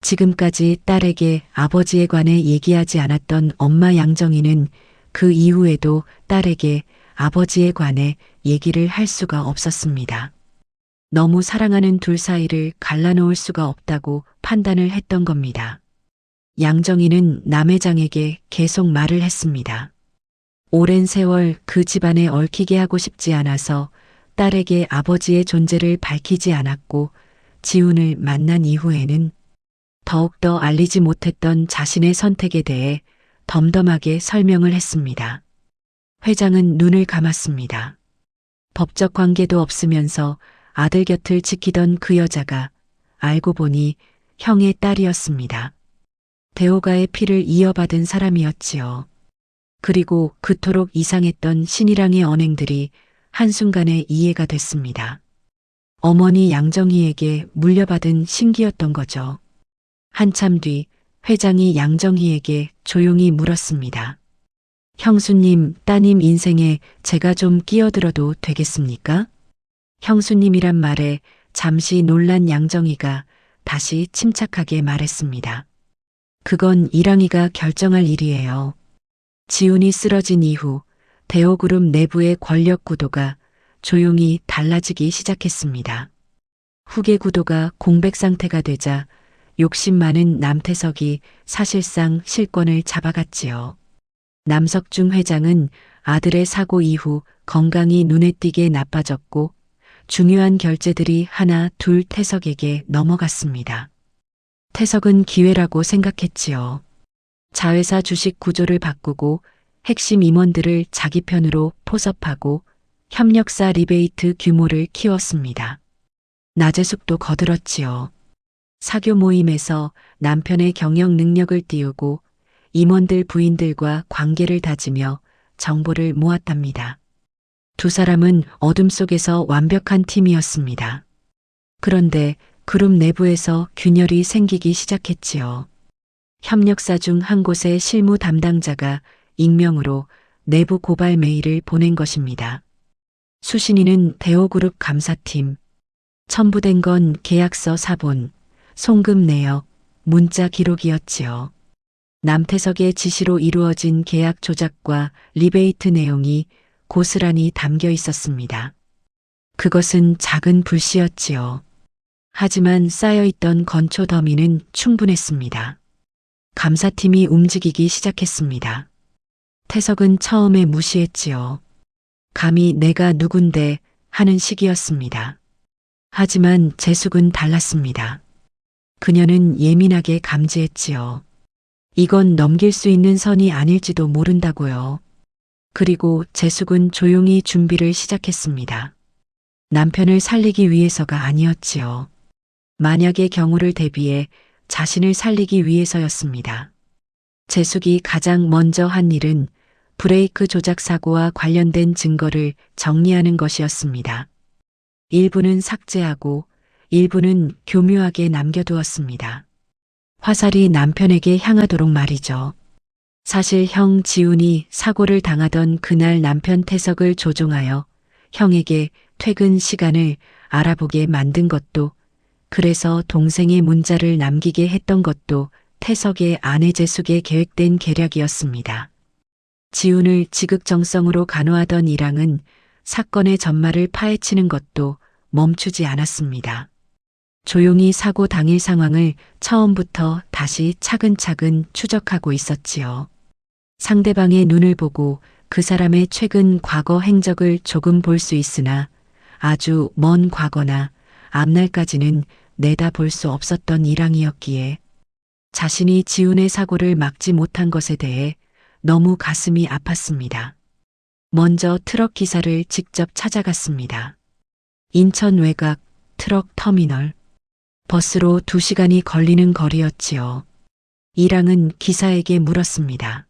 지금까지 딸에게 아버지에 관해 얘기하지 않았던 엄마 양정희는 그 이후에도 딸에게 아버지에 관해 얘기를 할 수가 없었습니다. 너무 사랑하는 둘 사이를 갈라놓을 수가 없다고 판단을 했던 겁니다. 양정희는 남 회장에게 계속 말을 했습니다. 오랜 세월 그 집안에 얽히게 하고 싶지 않아서 딸에게 아버지의 존재를 밝히지 않았고 지훈을 만난 이후에는 더욱더 알리지 못했던 자신의 선택에 대해 덤덤하게 설명을 했습니다. 회장은 눈을 감았습니다. 법적 관계도 없으면서 아들 곁을 지키던 그 여자가 알고 보니 형의 딸이었습니다. 대호가의 피를 이어받은 사람이었지요. 그리고 그토록 이상했던 신이랑의 언행들이 한순간에 이해가 됐습니다. 어머니 양정희에게 물려받은 신기였던 거죠. 한참 뒤 회장이 양정희에게 조용히 물었습니다. 형수님, 따님 인생에 제가 좀 끼어들어도 되겠습니까? 형수님이란 말에 잠시 놀란 양정희가 다시 침착하게 말했습니다. 그건 이랑이가 결정할 일이에요. 지훈이 쓰러진 이후 대호그룹 내부의 권력 구도가 조용히 달라지기 시작했습니다. 후계 구도가 공백 상태가 되자 욕심 많은 남태석이 사실상 실권을 잡아갔지요. 남석중 회장은 아들의 사고 이후 건강이 눈에 띄게 나빠졌고 중요한 결제들이 하나 둘 태석에게 넘어갔습니다. 태석은 기회라고 생각했지요. 자회사 주식 구조를 바꾸고 핵심 임원들을 자기 편으로 포섭하고 협력사 리베이트 규모를 키웠습니다. 낮의 숲도 거들었지요. 사교 모임에서 남편의 경영 능력을 띄우고 임원들 부인들과 관계를 다지며 정보를 모았답니다. 두 사람은 어둠 속에서 완벽한 팀이었습니다. 그런데 그룹 내부에서 균열이 생기기 시작했지요. 협력사 중 한 곳의 실무 담당자가 익명으로 내부 고발 메일을 보낸 것입니다. 수신인은 대호그룹 감사팀. 첨부된 건 계약서 사본, 송금 내역, 문자 기록이었지요. 남태석의 지시로 이루어진 계약 조작과 리베이트 내용이 고스란히 담겨 있었습니다. 그것은 작은 불씨였지요. 하지만 쌓여있던 건초 더미는 충분했습니다. 감사팀이 움직이기 시작했습니다. 태석은 처음에 무시했지요. 감히 내가 누군데 하는 식이었습니다. 하지만 재숙은 달랐습니다. 그녀는 예민하게 감지했지요. 이건 넘길 수 있는 선이 아닐지도 모른다고요. 그리고 재숙은 조용히 준비를 시작했습니다. 남편을 살리기 위해서가 아니었지요. 만약의 경우를 대비해 자신을 살리기 위해서였습니다. 재숙이 가장 먼저 한 일은 브레이크 조작 사고와 관련된 증거를 정리하는 것이었습니다. 일부는 삭제하고 일부는 교묘하게 남겨두었습니다. 화살이 남편에게 향하도록 말이죠. 사실 형 지훈이 사고를 당하던 그날 남편 태석을 조종하여 형에게 퇴근 시간을 알아보게 만든 것도, 그래서 동생의 문자를 남기게 했던 것도 태석의 아내 재숙의 계획된 계략이었습니다. 지훈을 지극정성으로 간호하던 이랑은 사건의 전말을 파헤치는 것도 멈추지 않았습니다. 조용히 사고 당일 상황을 처음부터 다시 차근차근 추적하고 있었지요. 상대방의 눈을 보고 그 사람의 최근 과거 행적을 조금 볼 수 있으나 아주 먼 과거나 앞날까지는 내다볼 수 없었던 이랑이었기에 자신이 지훈의 사고를 막지 못한 것에 대해 너무 가슴이 아팠습니다. 먼저 트럭 기사를 직접 찾아갔습니다. 인천 외곽 트럭 터미널. 버스로 2시간이 걸리는 거리였지요. 이랑은 기사에게 물었습니다.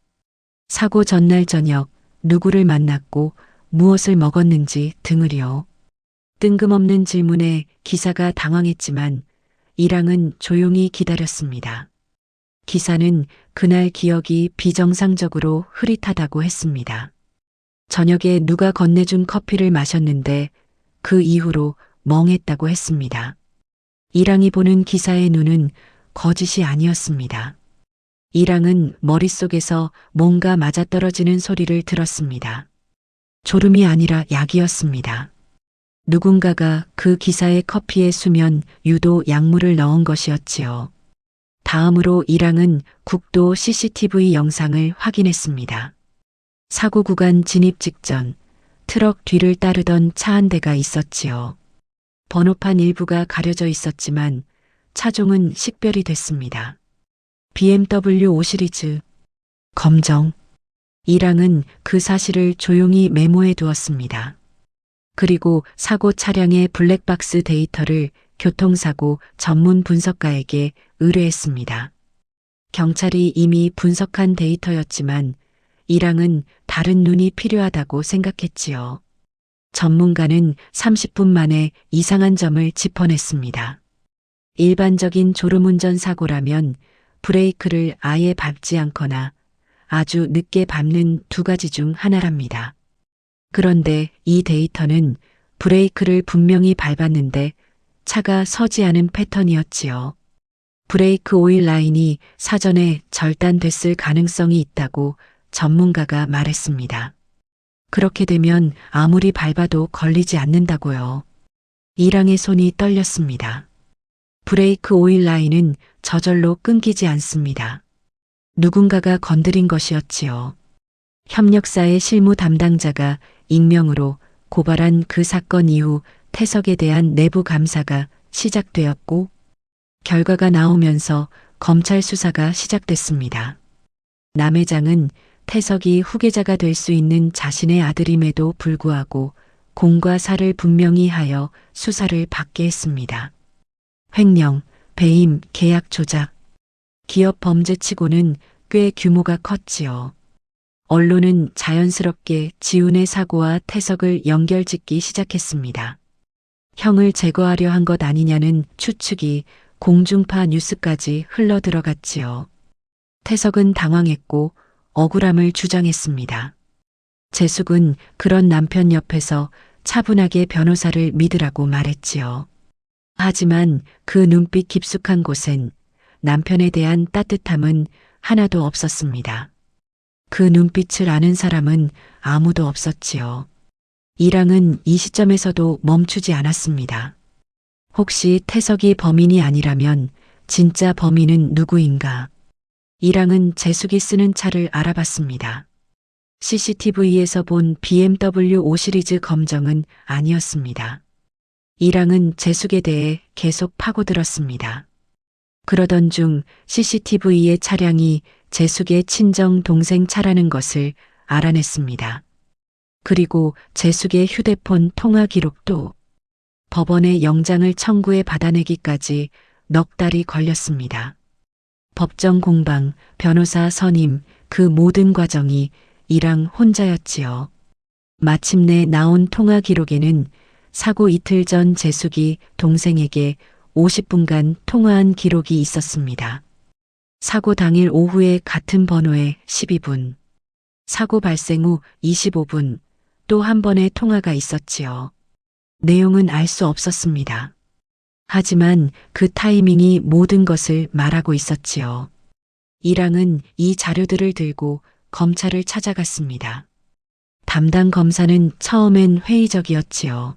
사고 전날 저녁 누구를 만났고 무엇을 먹었는지 등을요. 뜬금없는 질문에 기사가 당황했지만 이랑은 조용히 기다렸습니다. 기사는 그날 기억이 비정상적으로 흐릿하다고 했습니다. 저녁에 누가 건네준 커피를 마셨는데 그 이후로 멍했다고 했습니다. 이랑이 보는 기사의 눈은 거짓이 아니었습니다. 이랑은 머릿속에서 뭔가 맞아떨어지는 소리를 들었습니다. 졸음이 아니라 약이었습니다. 누군가가 그 기사의 커피에 수면 유도 약물을 넣은 것이었지요. 다음으로 이랑은 국도 CCTV 영상을 확인했습니다. 사고 구간 진입 직전 트럭 뒤를 따르던 차 한 대가 있었지요. 번호판 일부가 가려져 있었지만 차종은 식별이 됐습니다. BMW 5 시리즈. 검정. 이랑은 그 사실을 조용히 메모해 두었습니다. 그리고 사고 차량의 블랙박스 데이터를 교통사고 전문 분석가에게 의뢰했습니다. 경찰이 이미 분석한 데이터였지만 이랑은 다른 눈이 필요하다고 생각했지요. 전문가는 30분 만에 이상한 점을 짚어냈습니다. 일반적인 졸음운전 사고라면 브레이크를 아예 밟지 않거나 아주 늦게 밟는 2가지 중 하나랍니다. 그런데 이 데이터는 브레이크를 분명히 밟았는데 차가 서지 않은 패턴이었지요. 브레이크 오일 라인이 사전에 절단됐을 가능성이 있다고 전문가가 말했습니다. 그렇게 되면 아무리 밟아도 걸리지 않는다고요. 이랑의 손이 떨렸습니다. 브레이크 오일 라인은 저절로 끊기지 않습니다. 누군가가 건드린 것이었지요. 협력사의 실무 담당자가 익명으로 고발한 그 사건 이후 태석에 대한 내부 감사가 시작되었고 결과가 나오면서 검찰 수사가 시작됐습니다. 남 회장은 태석이 후계자가 될 수 있는 자신의 아들임에도 불구하고 공과 사를 분명히 하여 수사를 받게 했습니다. 횡령, 배임, 계약 조작. 기업 범죄치고는 꽤 규모가 컸지요. 언론은 자연스럽게 지훈의 사고와 태석을 연결짓기 시작했습니다. 형을 제거하려 한 것 아니냐는 추측이 공중파 뉴스까지 흘러들어갔지요. 태석은 당황했고 억울함을 주장했습니다. 재숙은 그런 남편 옆에서 차분하게 변호사를 믿으라고 말했지요. 하지만 그 눈빛 깊숙한 곳엔 남편에 대한 따뜻함은 하나도 없었습니다. 그 눈빛을 아는 사람은 아무도 없었지요. 이랑은 이 시점에서도 멈추지 않았습니다. 혹시 태석이 범인이 아니라면 진짜 범인은 누구인가? 이랑은 재숙이 쓰는 차를 알아봤습니다. CCTV에서 본 BMW 5 시리즈 검정은 아니었습니다. 이랑은 재숙에 대해 계속 파고들었습니다. 그러던 중 CCTV의 차량이 재숙의 친정 동생 차라는 것을 알아냈습니다. 그리고 재숙의 휴대폰 통화 기록도 법원에 영장을 청구해 받아내기까지 넉 달이 걸렸습니다. 법정 공방, 변호사 선임, 그 모든 과정이 이랑 혼자였지요. 마침내 나온 통화 기록에는 사고 이틀 전 재숙이 동생에게 50분간 통화한 기록이 있었습니다. 사고 당일 오후에 같은 번호에 12분, 사고 발생 후 25분 또 한 번의 통화가 있었지요. 내용은 알 수 없었습니다. 하지만 그 타이밍이 모든 것을 말하고 있었지요. 이랑은 이 자료들을 들고 검찰을 찾아갔습니다. 담당 검사는 처음엔 회의적이었지요.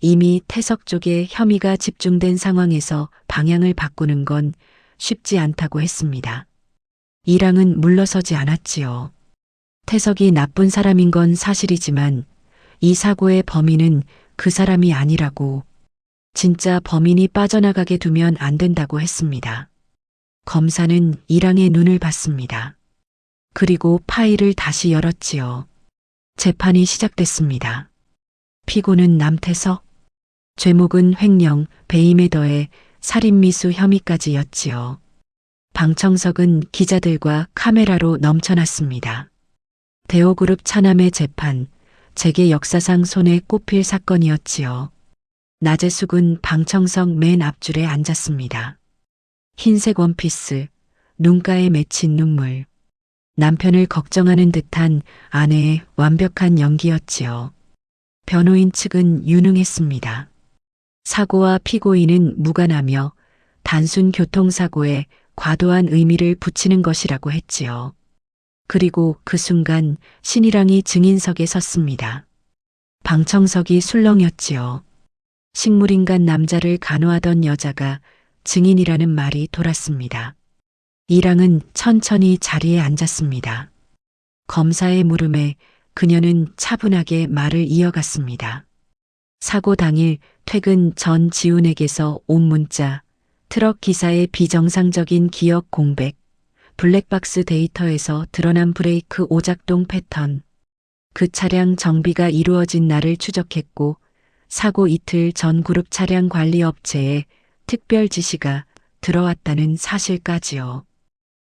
이미 태석 쪽에 혐의가 집중된 상황에서 방향을 바꾸는 건 쉽지 않다고 했습니다. 이랑은 물러서지 않았지요. 태석이 나쁜 사람인 건 사실이지만 이 사고의 범인은 그 사람이 아니라고, 진짜 범인이 빠져나가게 두면 안 된다고 했습니다. 검사는 이랑의 눈을 봤습니다. 그리고 파일을 다시 열었지요. 재판이 시작됐습니다. 피고는 남태석, 죄목은 횡령, 배임에 더해 살인미수 혐의까지였지요. 방청석은 기자들과 카메라로 넘쳐났습니다. 대호그룹 차남의 재판, 재계 역사상 손에 꼽힐 사건이었지요. 나재숙은 방청석 맨 앞줄에 앉았습니다. 흰색 원피스, 눈가에 맺힌 눈물. 남편을 걱정하는 듯한 아내의 완벽한 연기였지요. 변호인 측은 유능했습니다. 사고와 피고인은 무관하며 단순 교통사고에 과도한 의미를 붙이는 것이라고 했지요. 그리고 그 순간 신이랑이 증인석에 섰습니다. 방청석이 술렁였지요. 식물인간 남자를 간호하던 여자가 증인이라는 말이 돌았습니다. 이랑은 천천히 자리에 앉았습니다. 검사의 물음에 그녀는 차분하게 말을 이어갔습니다. 사고 당일 퇴근 전 지훈에게서 온 문자, 트럭 기사의 비정상적인 기억 공백, 블랙박스 데이터에서 드러난 브레이크 오작동 패턴, 그 차량 정비가 이루어진 날을 추적했고 사고 이틀 전 그룹 차량 관리 업체에 특별 지시가 들어왔다는 사실까지요.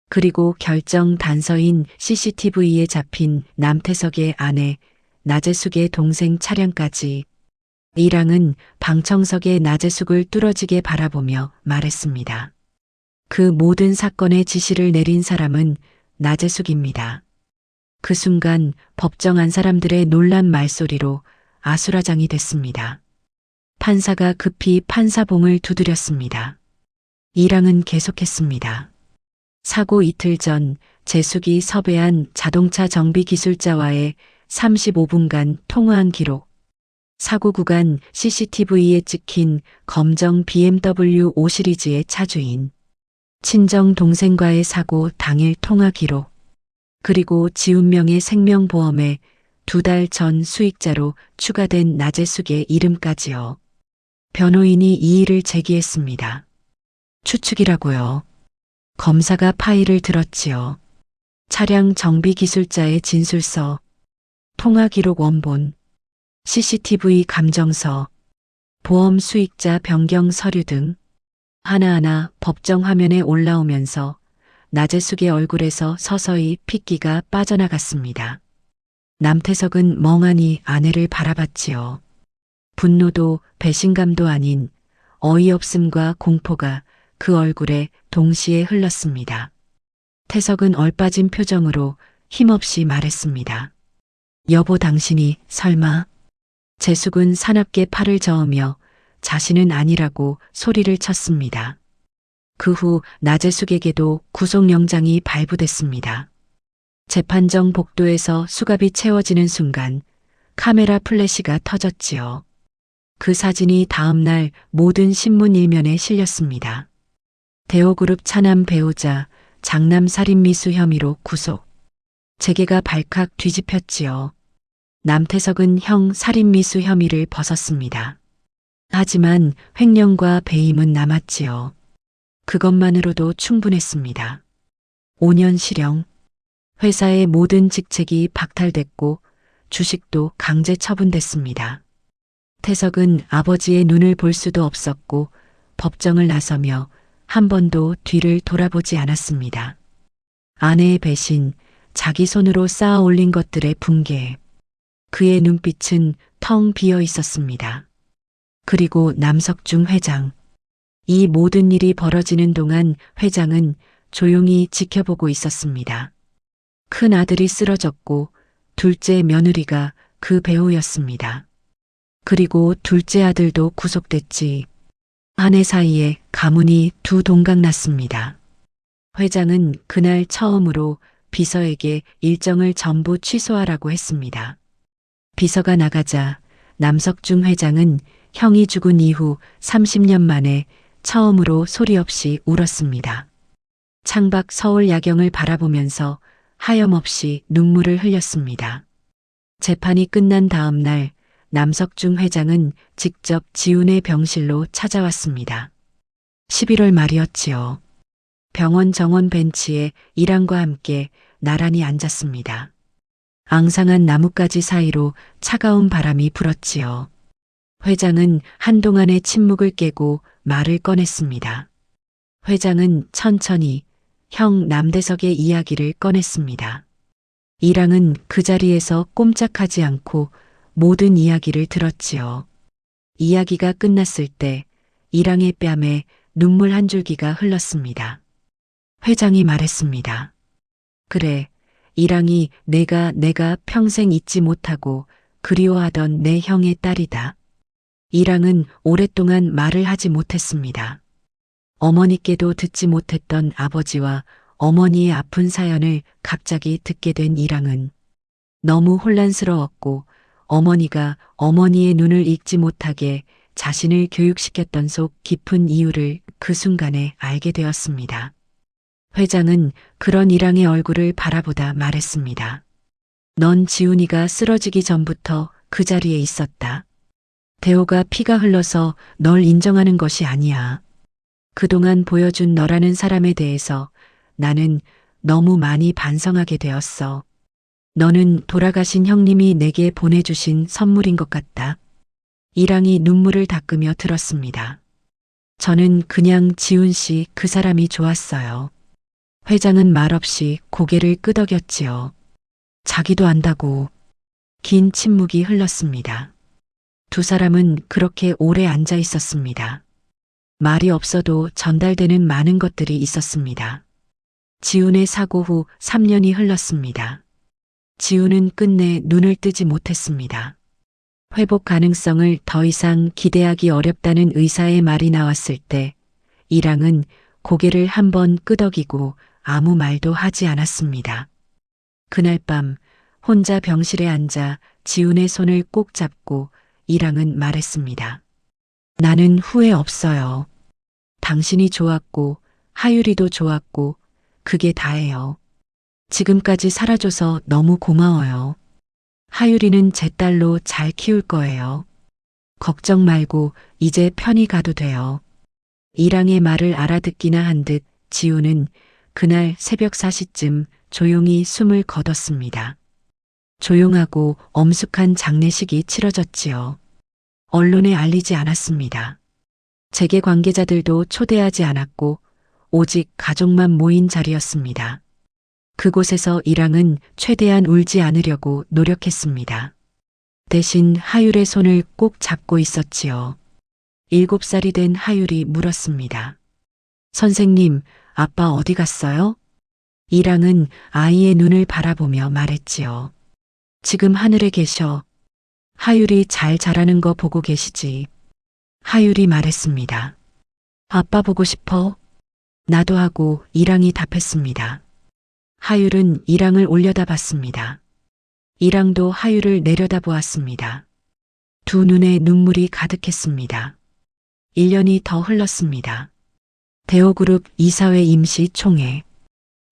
그리고 결정 단서인 CCTV에 잡힌 남태석의 아내 나재숙의 동생 차량까지. 이랑은 방청석의 나재숙을 뚫어지게 바라보며 말했습니다. 그 모든 사건의 지시를 내린 사람은 나재숙입니다. 그 순간 법정 사람들의 놀란 말소리로 아수라장이 됐습니다. 판사가 급히 판사봉을 두드렸습니다. 이랑은 계속했습니다. 사고 이틀 전 재숙이 섭외한 자동차 정비 기술자와의 35분간 통화한 기록, 사고 구간 CCTV에 찍힌 검정 BMW 5 시리즈의 차주인, 친정 동생과의 사고 당일 통화 기록, 그리고 지훈명의 생명보험에 2달 전 수익자로 추가된 나재숙의 이름까지요. 변호인이 이의를 제기했습니다. 추측이라고요. 검사가 파일을 들었지요. 차량 정비 기술자의 진술서, 통화 기록 원본, CCTV 감정서, 보험 수익자 변경 서류 등 하나하나 법정 화면에 올라오면서 나재숙의 얼굴에서 서서히 핏기가 빠져나갔습니다. 남태석은 멍하니 아내를 바라봤지요. 분노도 배신감도 아닌 어이없음과 공포가 그 얼굴에 동시에 흘렀습니다. 태석은 얼빠진 표정으로 힘없이 말했습니다. 여보, 당신이 설마? 재숙은 사납게 팔을 저으며 자신은 아니라고 소리를 쳤습니다. 그 후 나재숙에게도 구속영장이 발부됐습니다. 재판정 복도에서 수갑이 채워지는 순간 카메라 플래시가 터졌지요. 그 사진이 다음날 모든 신문 일면에 실렸습니다. 대호그룹 차남 배우자 장남 살인미수 혐의로 구속. 재계가 발칵 뒤집혔지요. 남태석은 형 살인미수 혐의를 벗었습니다. 하지만 횡령과 배임은 남았지요. 그것만으로도 충분했습니다. 5년 실형, 회사의 모든 직책이 박탈됐고 주식도 강제 처분됐습니다. 태석은 아버지의 눈을 볼 수도 없었고 법정을 나서며 한 번도 뒤를 돌아보지 않았습니다. 아내의 배신, 자기 손으로 쌓아 올린 것들의 붕괴. 그의 눈빛은 텅 비어 있었습니다. 그리고 남석중 회장. 이 모든 일이 벌어지는 동안 회장은 조용히 지켜보고 있었습니다. 큰 아들이 쓰러졌고 둘째 며느리가 그 배우였습니다. 그리고 둘째 아들도 구속됐지. 한 해 사이에 가문이 두 동강 났습니다. 회장은 그날 처음으로 비서에게 일정을 전부 취소하라고 했습니다. 비서가 나가자 남석중 회장은 형이 죽은 이후 30년 만에 처음으로 소리 없이 울었습니다. 창밖 서울 야경을 바라보면서 하염없이 눈물을 흘렸습니다. 재판이 끝난 다음 날 남석중 회장은 직접 지훈의 병실로 찾아왔습니다. 11월 말이었지요. 병원 정원 벤치에 이랑과 함께 나란히 앉았습니다. 앙상한 나뭇가지 사이로 차가운 바람이 불었지요. 회장은 한동안의 침묵을 깨고 말을 꺼냈습니다. 회장은 천천히 형 남대석의 이야기를 꺼냈습니다. 이랑은 그 자리에서 꼼짝하지 않고 모든 이야기를 들었지요. 이야기가 끝났을 때 이랑의 뺨에 눈물 한 줄기가 흘렀습니다. 회장이 말했습니다. 그래, 이랑이 내가 평생 잊지 못하고 그리워하던 내 형의 딸이다. 이랑은 오랫동안 말을 하지 못했습니다. 어머니께도 듣지 못했던 아버지와 어머니의 아픈 사연을 갑자기 듣게 된 이랑은 너무 혼란스러웠고 어머니가 어머니의 눈을 읽지 못하게 자신을 교육시켰던 속 깊은 이유를 그 순간에 알게 되었습니다. 회장은 그런 이랑의 얼굴을 바라보다 말했습니다. 넌 지훈이가 쓰러지기 전부터 그 자리에 있었다. 대호가 피가 흘러서 널 인정하는 것이 아니야. 그동안 보여준 너라는 사람에 대해서 나는 너무 많이 반성하게 되었어. 너는 돌아가신 형님이 내게 보내주신 선물인 것 같다. 이랑이 눈물을 닦으며 들었습니다. 저는 그냥 지훈 씨 그 사람이 좋았어요. 회장은 말없이 고개를 끄덕였지요. 자기도 안다고. 긴 침묵이 흘렀습니다. 두 사람은 그렇게 오래 앉아 있었습니다. 말이 없어도 전달되는 많은 것들이 있었습니다. 지훈의 사고 후 3년이 흘렀습니다. 지훈은 끝내 눈을 뜨지 못했습니다. 회복 가능성을 더 이상 기대하기 어렵다는 의사의 말이 나왔을 때 이랑은 고개를 한번 끄덕이고 아무 말도 하지 않았습니다. 그날 밤 혼자 병실에 앉아 지훈의 손을 꼭 잡고 이랑은 말했습니다. 나는 후회 없어요. 당신이 좋았고 하율이도 좋았고 그게 다예요. 지금까지 살아줘서 너무 고마워요. 하율이는 제 딸로 잘 키울 거예요. 걱정 말고 이제 편히 가도 돼요. 이랑의 말을 알아듣기나 한 듯 지훈은 그날 새벽 4시쯤 조용히 숨을 거뒀습니다. 조용하고 엄숙한 장례식이 치러졌지요. 언론에 알리지 않았습니다. 재계 관계자들도 초대하지 않았고 오직 가족만 모인 자리였습니다. 그곳에서 이랑은 최대한 울지 않으려고 노력했습니다. 대신 하율의 손을 꼭 잡고 있었지요. 7살이 된 하율이 물었습니다. 선생님, 아빠 어디 갔어요? 이랑은 아이의 눈을 바라보며 말했지요. 지금 하늘에 계셔. 하율이 잘 자라는 거 보고 계시지. 하율이 말했습니다. 아빠 보고 싶어? 나도 하고 이랑이 답했습니다. 하율은 이랑을 올려다봤습니다. 이랑도 하율을 내려다보았습니다. 두 눈에 눈물이 가득했습니다. 1년이 더 흘렀습니다. 대호그룹 이사회 임시총회.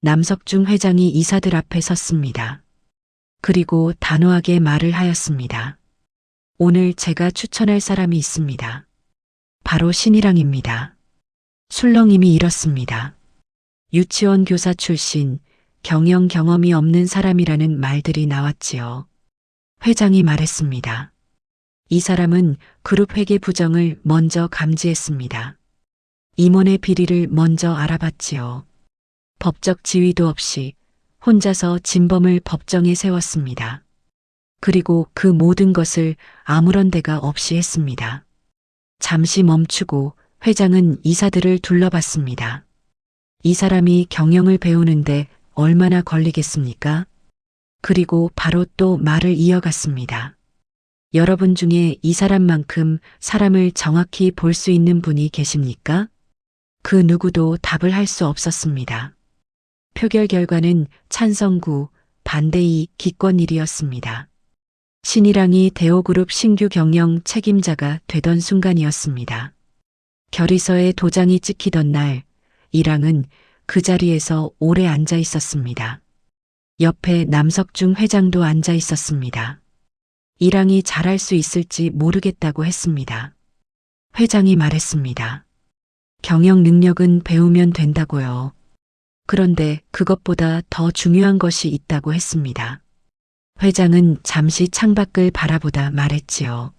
남석중 회장이 이사들 앞에 섰습니다. 그리고 단호하게 말을 하였습니다. 오늘 제가 추천할 사람이 있습니다. 바로 신이랑입니다. 술렁임이 이렇습니다. 유치원 교사 출신, 경영 경험이 없는 사람이라는 말들이 나왔지요. 회장이 말했습니다. 이 사람은 그룹 회계 부정을 먼저 감지했습니다. 임원의 비리를 먼저 알아봤지요. 법적 지위도 없이 혼자서 진범을 법정에 세웠습니다. 그리고 그 모든 것을 아무런 대가 없이 했습니다. 잠시 멈추고 회장은 이사들을 둘러봤습니다. 이 사람이 경영을 배우는데 얼마나 걸리겠습니까? 그리고 바로 또 말을 이어갔습니다. 여러분 중에 이 사람만큼 사람을 정확히 볼 수 있는 분이 계십니까? 그 누구도 답을 할 수 없었습니다. 표결 결과는 찬성 9, 반대 2 기권 1이었습니다. 신일항이 대호그룹 신규 경영 책임자가 되던 순간이었습니다. 결의서에 도장이 찍히던 날, 일항은 그 자리에서 오래 앉아 있었습니다. 옆에 남석중 회장도 앉아 있었습니다. 일항이 잘할 수 있을지 모르겠다고 했습니다. 회장이 말했습니다. 경영 능력은 배우면 된다고요. 그런데 그것보다 더 중요한 것이 있다고 했습니다. 회장은 잠시 창밖을 바라보다 말했지요.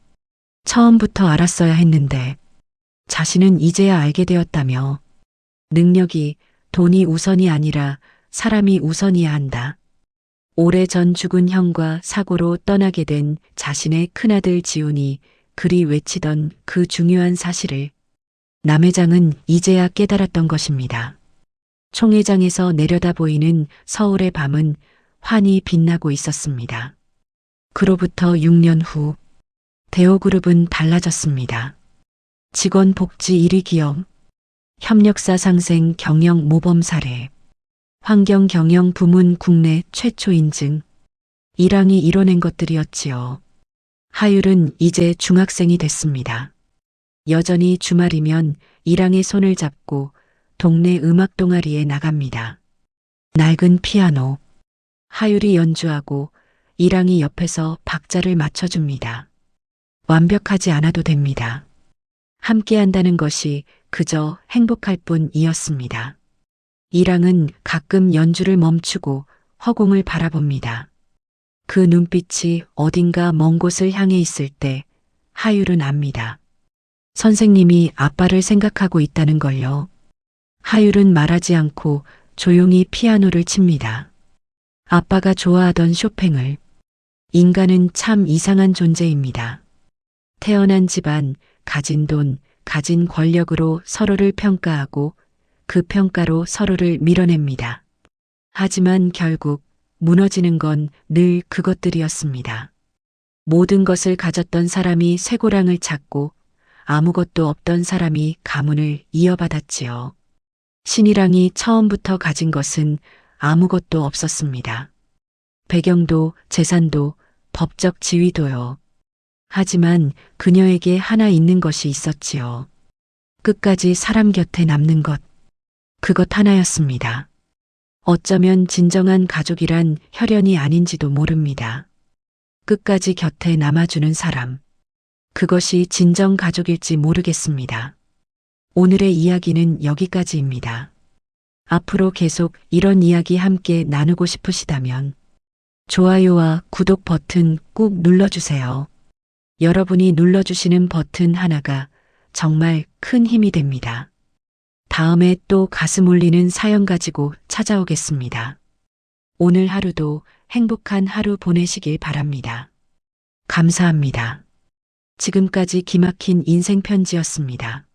처음부터 알았어야 했는데 자신은 이제야 알게 되었다며 능력이 돈이 우선이 아니라 사람이 우선이야 한다. 오래전 죽은 형과 사고로 떠나게 된 자신의 큰아들 지훈이 그리 외치던 그 중요한 사실을 남 회장은 이제야 깨달았던 것입니다. 총회장에서 내려다 보이는 서울의 밤은 환히 빛나고 있었습니다. 그로부터 6년 후 대호그룹은 달라졌습니다. 직원 복지 1위 기업, 협력사 상생 경영 모범 사례, 환경 경영 부문 국내 최초 인증, 일항이 이뤄낸 것들이었지요. 하율은 이제 중학생이 됐습니다. 여전히 주말이면 일항의 손을 잡고 동네 음악 동아리에 나갑니다. 낡은 피아노, 하율이 연주하고 일항이 옆에서 박자를 맞춰줍니다. 완벽하지 않아도 됩니다. 함께 한다는 것이 그저 행복할 뿐이었습니다. 일항은 가끔 연주를 멈추고 허공을 바라봅니다. 그 눈빛이 어딘가 먼 곳을 향해 있을 때 하율은 압니다. 선생님이 아빠를 생각하고 있다는 걸요. 하율은 말하지 않고 조용히 피아노를 칩니다. 아빠가 좋아하던 쇼팽을. 인간은 참 이상한 존재입니다. 태어난 집안, 가진 돈, 가진 권력으로 서로를 평가하고 그 평가로 서로를 밀어냅니다. 하지만 결국 무너지는 건 늘 그것들이었습니다. 모든 것을 가졌던 사람이 쇠고랑을 찾고 아무것도 없던 사람이 가문을 이어받았지요. 신일항이 처음부터 가진 것은 아무것도 없었습니다. 배경도 재산도 법적 지위도요. 하지만 그녀에게 하나 있는 것이 있었지요. 끝까지 사람 곁에 남는 것. 그것 하나였습니다. 어쩌면 진정한 가족이란 혈연이 아닌지도 모릅니다. 끝까지 곁에 남아주는 사람. 그것이 진정 가족일지 모르겠습니다. 오늘의 이야기는 여기까지입니다. 앞으로 계속 이런 이야기 함께 나누고 싶으시다면 좋아요와 구독 버튼 꾹 눌러주세요. 여러분이 눌러주시는 버튼 하나가 정말 큰 힘이 됩니다. 다음에 또 가슴 울리는 사연 가지고 찾아오겠습니다. 오늘 하루도 행복한 하루 보내시길 바랍니다. 감사합니다. 지금까지 기막힌 인생 편지였습니다.